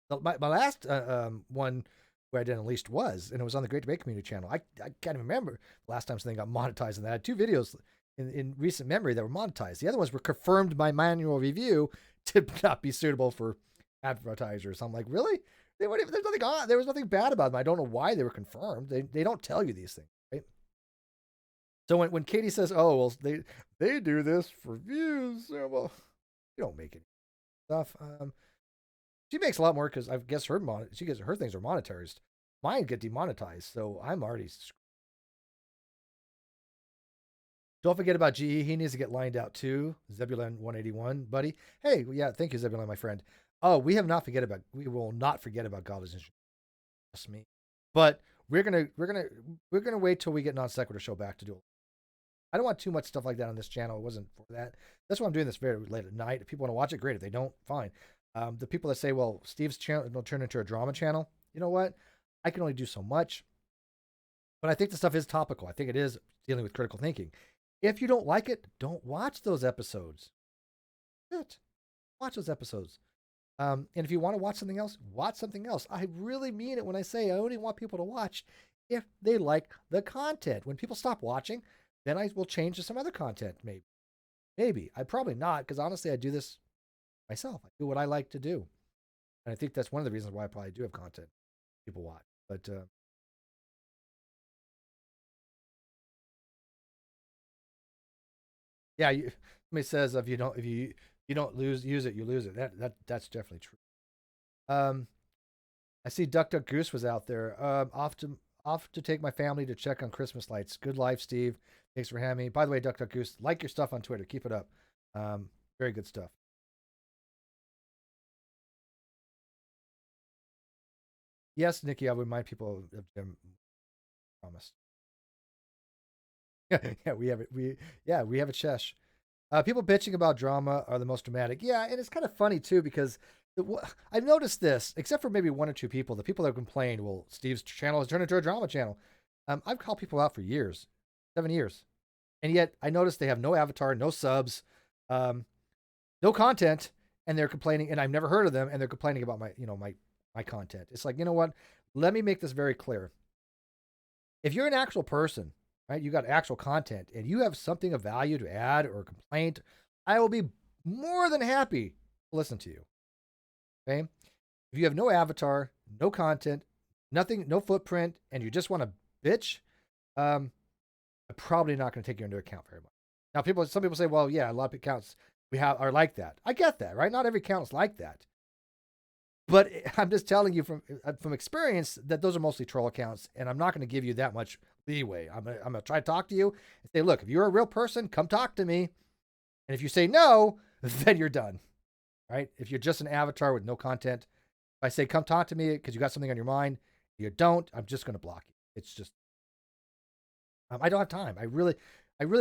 My last one where I did Unleashed was, and it was on the Great Debate Community channel. I can't even remember the last time something got monetized, and I had 2 videos in recent memory that were monetized. The other ones were confirmed by manual review to not be suitable for advertisers. I'm like, really? There's nothing on. There was nothing bad about them. I don't know why they were confirmed. They don't tell you these things, right? So when Katie says, "Oh, well, they do this for views," well, you don't make any stuff. She makes a lot more because I guess her things are monetized. Mine get demonetized, so I'm already. Don't forget about GE. He needs to get lined out too. Zebulon 181, buddy. Hey, yeah, thank you, Zebulon, my friend. Oh, we will not forget about Godless Instrument. Trust me. But we're gonna wait till we get Non Sequitur show back to do it. I don't want too much stuff like that on this channel. It wasn't for that. That's why I'm doing this very late at night. If people want to watch it, great. If they don't, fine. The people that say, well, Steve's channel will turn into a drama channel, you know what? I can only do so much. But I think the stuff is topical. I think it is dealing with critical thinking. If you don't like it, don't watch those episodes. Watch those episodes. And if you want to watch something else, watch something else. I really mean it when I say I only want people to watch if they like the content. When people stop watching, then I will change to some other content, maybe. Maybe. I probably not, because honestly, I do this myself. I do what I like to do. And I think that's one of the reasons why I probably do have content people watch. But yeah, somebody says if you don't use it, you lose it. That's definitely true. I see Duck Duck Goose was out there. Off to take my family to check on Christmas lights. Good life, Steve. Thanks for having me. By the way, Duck Duck Goose, like your stuff on Twitter. Keep it up. Very good stuff. Yes, Nikki, I'll remind people of Jim. Promise. Yeah, we have it. We have a Chesh. People bitching about drama are the most dramatic. Yeah, and it's kind of funny too because I've noticed this, except for maybe 1 or 2 people. The people that have complained, well, Steve's channel has turned into a drama channel. I've called people out for years, 7 years, and yet I noticed they have no avatar, no subs, no content, and they're complaining. And I've never heard of them, and they're complaining about my content. It's like, you know what? Let me make this very clear. If you're an actual person, right, you got actual content, and you have something of value to add or a complaint, I will be more than happy to listen to you. Okay. If you have no avatar, no content, nothing, no footprint, and you just want to bitch, I'm probably not going to take you into account very much. Now, some people say, well, yeah, a lot of accounts are like that. I get that, right? Not every account is like that. But I'm just telling you from experience that those are mostly troll accounts, and I'm not going to give you that much leeway. I'm going to try to talk to you and say, look, if you're a real person, come talk to me. And if you say no, then you're done, right? If you're just an avatar with no content, if I say, come talk to me because you got something on your mind, you don't, I'm just going to block you. It's just, I don't have time. I really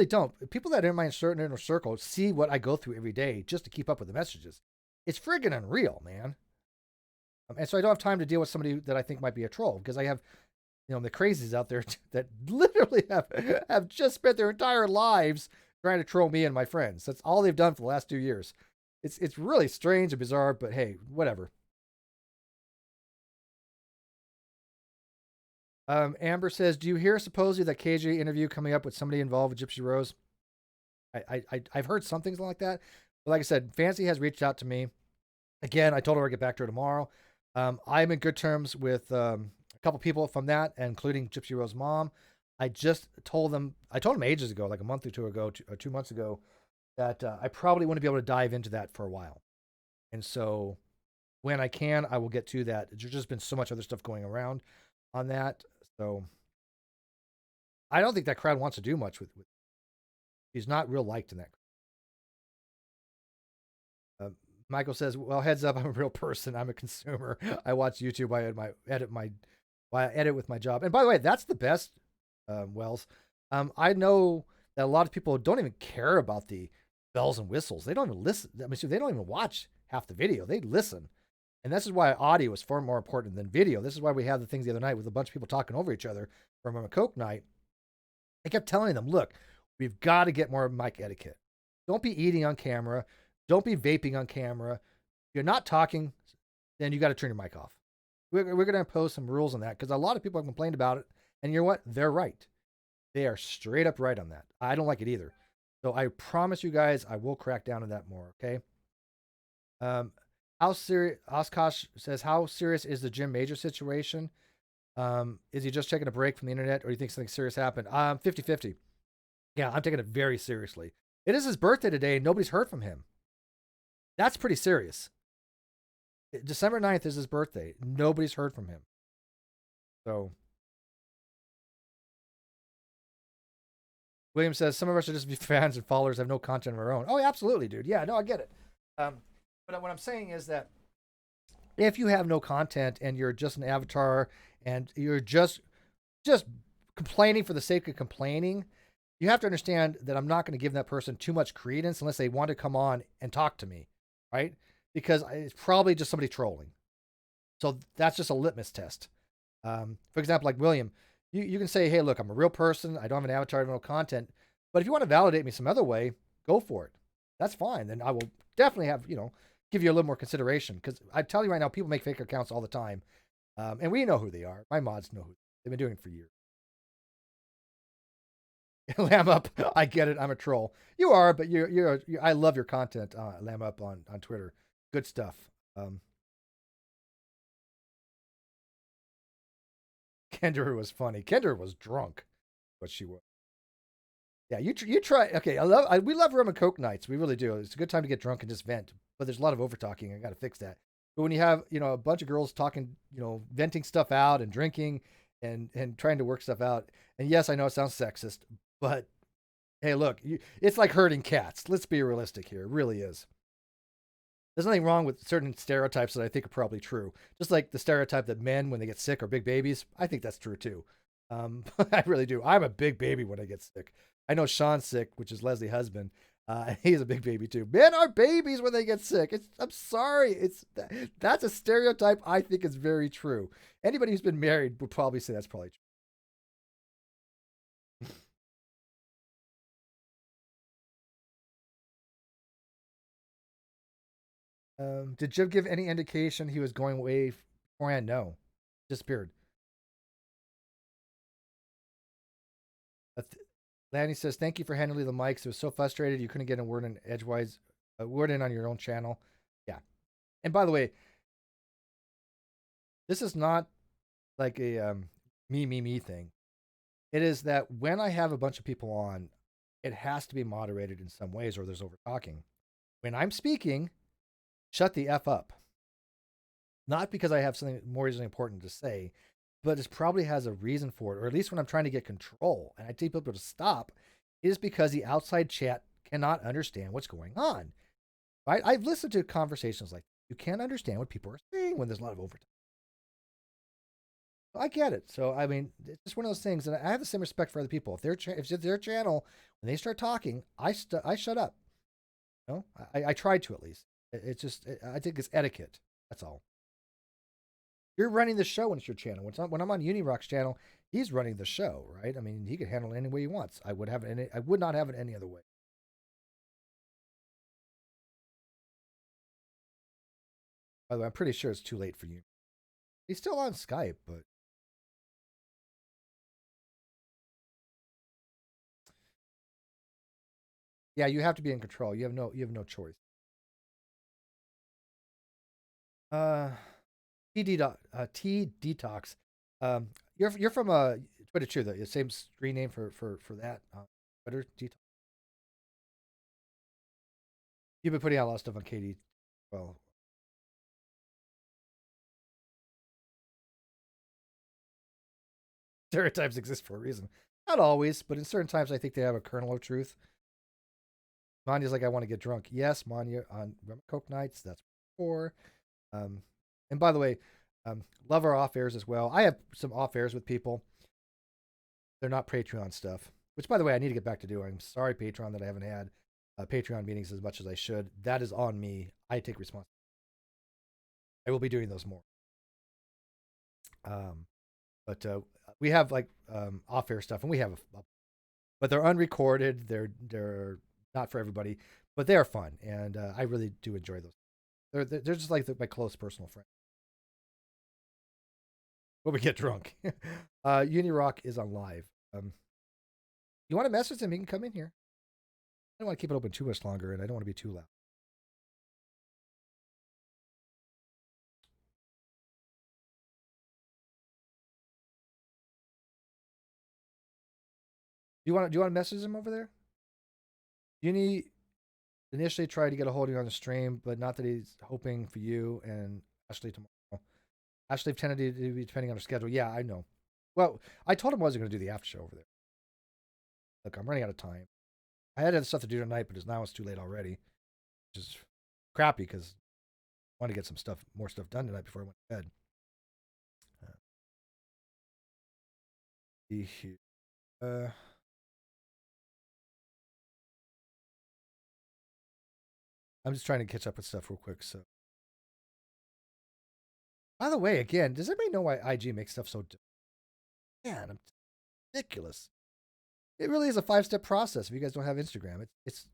don't. People that are in my certain inner circle see what I go through every day just to keep up with the messages. It's friggin' unreal, man. And so I don't have time to deal with somebody that I think might be a troll because I have, the crazies out there that literally have just spent their entire lives trying to troll me and my friends. That's all they've done for the last 2 years. It's really strange and bizarre, but hey, whatever. Amber says, "Do you hear supposedly that KJ interview coming up with somebody involved with Gypsy Rose?" I've heard some things like that, but like I said, Fancy has reached out to me. Again, I told her I'd get back to her tomorrow. I'm in good terms with a couple people from that, including Gypsy Rose's mom. I told them ages ago, like a month or 2 ago, or 2 months ago, that I probably wouldn't be able to dive into that for a while. And so when I can, I will get to that. There's just been so much other stuff going around on that. So I don't think that crowd wants to do much with he's not real liked in that. Michael says, "Well, heads up, I'm a real person. I'm a consumer. I watch YouTube. I edit with my job." And by the way, that's the best, Wells. I know that a lot of people don't even care about the bells and whistles. They don't even listen. I mean, they don't even watch half the video. They listen. And this is why audio is far more important than video. This is why we had the things the other night with a bunch of people talking over each other from a Coke night. I kept telling them, look, we've got to get more mic etiquette. Don't be eating on camera. Don't be vaping on camera. If you're not talking, then you got to turn your mic off. We're going to impose some rules on that because a lot of people have complained about it. And you know what? They're right. They are straight up right on that. I don't like it either. So I promise you guys, I will crack down on that more. Okay. How serious? Oshkosh says, how serious is the Jim Major situation? Is he just taking a break from the internet, or do you think something serious happened? 50-50. Yeah, I'm taking it very seriously. It is his birthday today, and nobody's heard from him. That's pretty serious. December 9th is his birthday. Nobody's heard from him. So, William says, some of us should just be fans and followers, have no content of our own. Oh, absolutely, dude. Yeah, no, I get it. But what I'm saying is that if you have no content and you're just an avatar and you're just complaining for the sake of complaining, you have to understand that I'm not going to give that person too much credence unless they want to come on and talk to me, right? Because it's probably just somebody trolling. So that's just a litmus test. For example, like William, you can say, hey, look, I'm a real person. I don't have an avatar, I have no content. But if you want to validate me some other way, go for it. That's fine. Then I will definitely have, give you a little more consideration. Because I tell you right now, people make fake accounts all the time. And we know who they are. My mods know who they've been doing it for years. Lamb up, I get it. I'm a troll. You are, but you're I love your content, Lamb up on Twitter. Good stuff. Kendra was funny. Kendra was drunk, but she was. Yeah, you try. Okay, we love rum and coke nights. We really do. It's a good time to get drunk and just vent. But there's a lot of over talking. I got to fix that. But when you have a bunch of girls talking, venting stuff out and drinking and trying to work stuff out, and yes, I know it sounds sexist, but hey, look, it's like herding cats. Let's be realistic here. It really is. There's nothing wrong with certain stereotypes that I think are probably true. Just like the stereotype that men, when they get sick, are big babies. I think that's true too. I really do. I'm a big baby when I get sick. I know Sean's sick, which is Leslie's husband. He's a big baby too. Men are babies when they get sick. I'm sorry. That's a stereotype I think is very true. Anybody who's been married would probably say that's probably true. Did Jim give any indication he was going away beforehand? No. Disappeared. Lanny says, thank you for handling the mics. It was so frustrated you couldn't get a word in edgewise, a word in on your own channel. Yeah. And by the way, this is not like a me thing. It is that when I have a bunch of people on, it has to be moderated in some ways or there's over talking. When I'm speaking, shut the F up. Not because I have something more reasonably important to say, but it probably has a reason for it, or at least when I'm trying to get control and I tell people to stop, is because the outside chat cannot understand what's going on. Right? I've listened to conversations like you can't understand what people are saying when there's a lot of overtime. I get it. So I mean, it's just one of those things, and I have the same respect for other people. If it's their channel, when they start talking, I shut up. I try to at least. I think it's etiquette. That's all. You're running the show when it's your channel. When I'm on Unirock's channel, he's running the show, right? I mean, he can handle it any way he wants. I would not have it any other way. By the way, I'm pretty sure it's too late for you. He's still on Skype, but yeah, you have to be in control. You have no choice. T detox. You're from Twitter too, the same screen name for that Twitter detox. You've been putting out a lot of stuff on KD. Well, stereotypes exist for a reason. Not always, but in certain times, I think they have a kernel of truth. Manya's like, I want to get drunk. Yes, Manya on Coke nights. That's for. And by the way, love our off airs as well. I have some off airs with people. They're not Patreon stuff, which by the way, I need to get back to doing. I'm sorry, Patreon, that I haven't had. Patreon meetings as much as I should. That is on me. I take responsibility. I will be doing those more. But we have like off-air stuff, and we have, but they're unrecorded. They're not for everybody, but they are fun, and I really do enjoy those. They're just like my close personal friend. When we get drunk, Unirock is on live. You want to message him? He can come in here. I don't want to keep it open too much longer, and I don't want to be too loud. Do you want to message him over there? Uni initially tried to get a hold of you on the stream, but not that he's hoping for you and Ashley tomorrow. Ashley tended to be depending on her schedule. Yeah, I know. Well, I told him I wasn't going to do the after show over there. Look, I'm running out of time. I had other stuff to do tonight, but now it's too late already, which is crappy because I want to get some stuff, more stuff done tonight before I went to bed. I'm just trying to catch up with stuff real quick. So, by the way, again, does anybody know why IG makes stuff so? Man, ridiculous. It really is a 5-step process. If you guys don't have Instagram, it's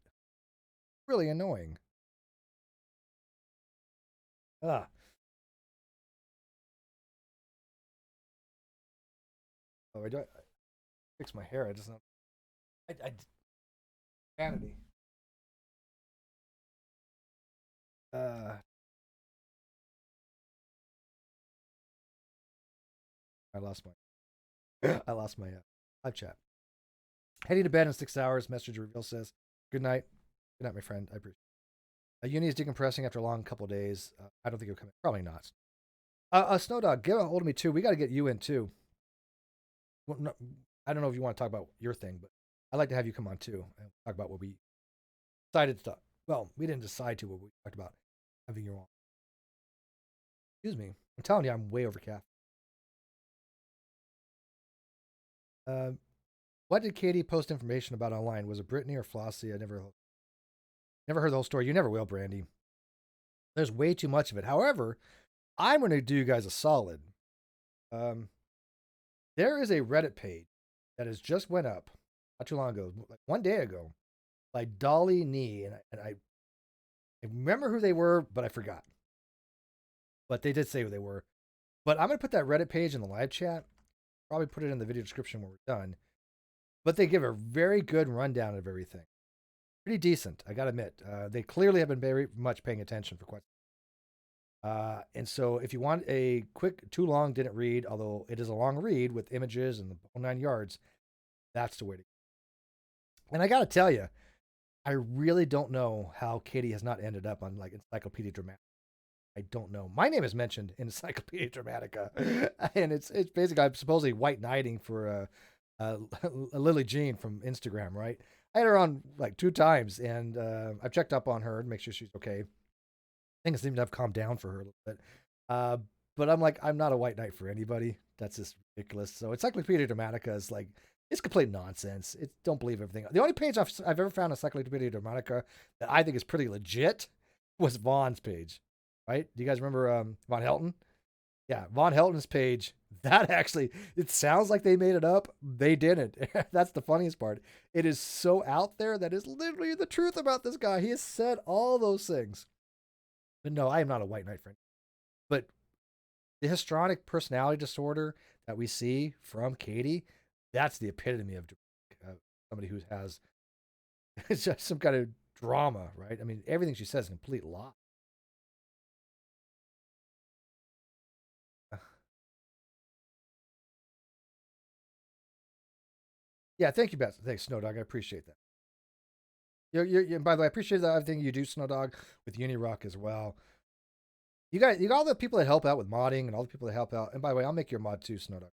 really annoying. Ah. Oh, I fix my hair. I just not. I vanity. Uh, I lost my. I lost my live chat. Heading to bed in 6 hours. Message reveal says, "Good night, good night, my friend. I appreciate it." Uni is decompressing after a long couple of days. I don't think he'll come in. Probably not. Snow Dog, get a hold of me too. We got to get you in too. Well, no, I don't know if you want to talk about your thing, but I'd like to have you come on too and talk about what we decided to talk. Well, we didn't decide to, but we talked about having you on. Excuse me. I'm telling you, I'm way over caffeine. What did Katie post information about online? Was it Brittany or Flossie? I never heard the whole story. You never will, Brandy. There's way too much of it. However, I'm going to do you guys a solid. There is a Reddit page that has just went up not too long ago, like 1 day ago, by Dolly Nee, and I remember who they were, but I forgot. But they did say who they were. But I'm going to put that Reddit page in the live chat. Probably put it in the video description when we're done. But they give a very good rundown of everything. Pretty decent, I got to admit. They clearly have been very much paying attention for quite some time. And so if you want a quick, too long, didn't read, although it is a long read with images and the whole 9 yards, that's the way to go. And I got to tell you, I really don't know how Katie has not ended up on like Encyclopedia Dramatica. I don't know. My name is mentioned in Encyclopedia Dramatica, and it's basically I'm supposedly white knighting for Lily Jean from Instagram, right? I had her on like 2 times, and I've checked up on her to make sure she's okay. Things seem to have calmed down for her a little bit. But I'm like, I'm not a white knight for anybody. That's just ridiculous. So Encyclopedia Dramatica is like, it's complete nonsense. Don't believe everything. The only page I've ever found in Encyclopedia Dramatica that I think is pretty legit was Vaughn's page, right? Do you guys remember Von Helton? Yeah, Von Helton's page. That actually, it sounds like they made it up. They didn't. That's the funniest part. It is so out there that is literally the truth about this guy. He has said all those things. But no, I am not a white knight friend. But the histrionic personality disorder that we see from Katie, that's the epitome of somebody who has it's just some kind of drama, right? I mean, everything she says is a complete lie. Yeah, thank you, Beth. Thanks, Snow Dog. I appreciate that. By the way, I appreciate everything you do, Snow Dog, with Unirock as well. You got all the people that help out with modding and all the people that help out. And by the way, I'll make your mod too, Snow Dog.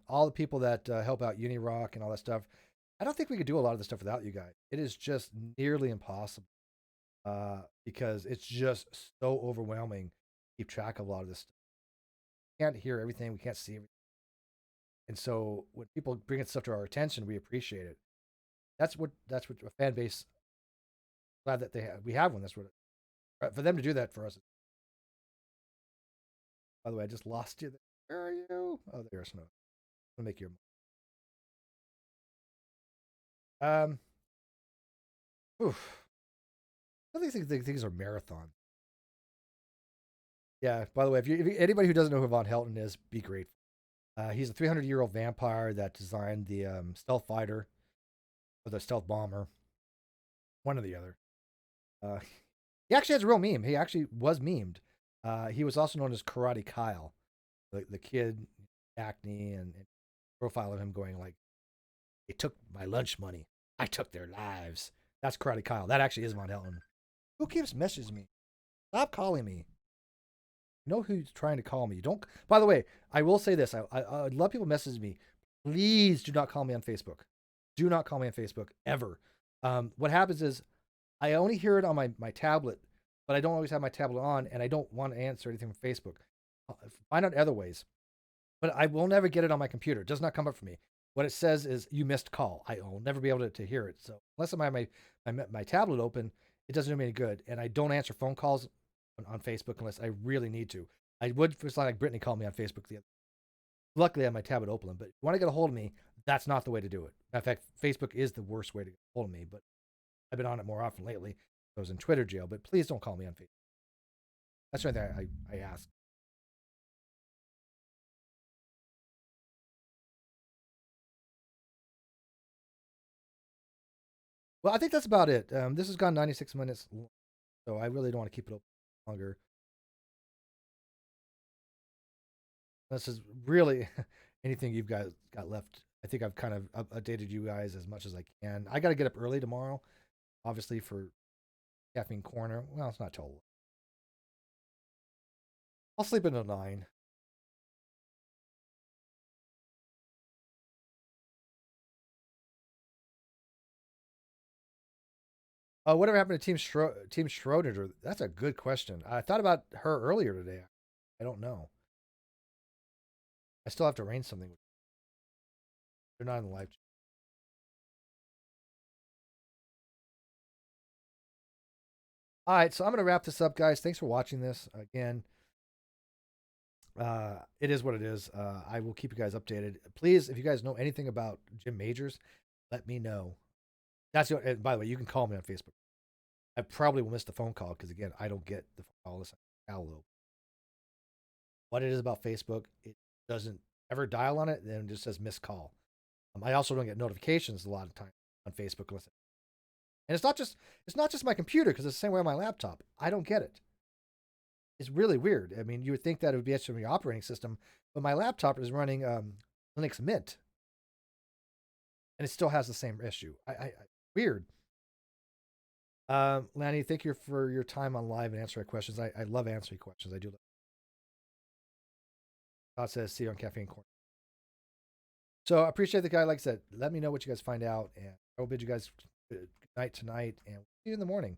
All the people that help out Unirock and all that stuff. I don't think we could do a lot of this stuff without you guys. It is just nearly impossible because it's just so overwhelming to keep track of a lot of this stuff. We can't hear everything. We can't see everything. And so when people bring stuff to our attention, we appreciate it. That's what a fan base Glad that we have one. That's what for them to do that for us. By the way, I just lost you. Where are you? Oh, there's no. I'll make your. Oof. I think things are marathon. Yeah. By the way, if anybody who doesn't know who Von Helton is, be grateful. He's a 300-year-old vampire that designed the stealth fighter or the stealth bomber, one or the other. Uh, he actually has a real meme. He actually was memed. He was also known as Karate Kyle, the kid, acne, and profile of him going like, "They took my lunch money. I took their lives." That's Karate Kyle. That actually is Von Helton. Who keeps messaging me? Stop calling me. You know who's trying to call me. Don't. By the way, I will say this. I love people message me. Please do not call me on Facebook. Do not call me on Facebook ever. What happens is I only hear it on my tablet, but I don't always have my tablet on, and I don't want to answer anything from Facebook. Find out other ways. But I will never get it on my computer. It does not come up for me. What it says is you missed call. I will never be able to hear it. So unless I have my tablet open, it doesn't do me any good. And I don't answer phone calls on Facebook unless I really need to. I would for something like Brittany called me on Facebook the other. Luckily, I have my tablet open. But if you want to get a hold of me, that's not the way to do it. In fact, Facebook is the worst way to get a hold of me. But I've been on it more often lately. I was in Twitter jail. But please don't call me on Facebook. That's the only thing I ask. Well, I think that's about it. This has gone 96 minutes, so I really don't want to keep it open longer. This is really anything you've guys got left. I think I've kind of updated you guys as much as I can. I got to get up early tomorrow, obviously for caffeine corner. Well, it's not till I'll sleep until 9. Whatever happened to Team Schroeder? That's a good question. I thought about her earlier today. I don't know. I still have to arrange something. They're not in the live chat. All right, so I'm gonna wrap this up, guys. Thanks for watching this again. It is what it is. I will keep you guys updated. Please, if you guys know anything about Jim Majors, let me know. And by the way, you can call me on Facebook. I probably will miss the phone call because again, I don't get the phone call unless I download. What it is about Facebook, it doesn't ever dial on it, then it just says missed call. I also don't get notifications a lot of time on Facebook unless. And it's not just my computer because it's the same way on my laptop. I don't get it. It's really weird. I mean, you would think that it would be actually the operating system, but my laptop is running Linux Mint, and it still has the same issue. Weird. Lanny, thank you for your time on live and answering questions. I love answering questions. I do. God says, see you on Caffeine Corner. So I appreciate the guy. Like I said, let me know what you guys find out, and I'll bid you guys good night tonight, and we'll see you in the morning.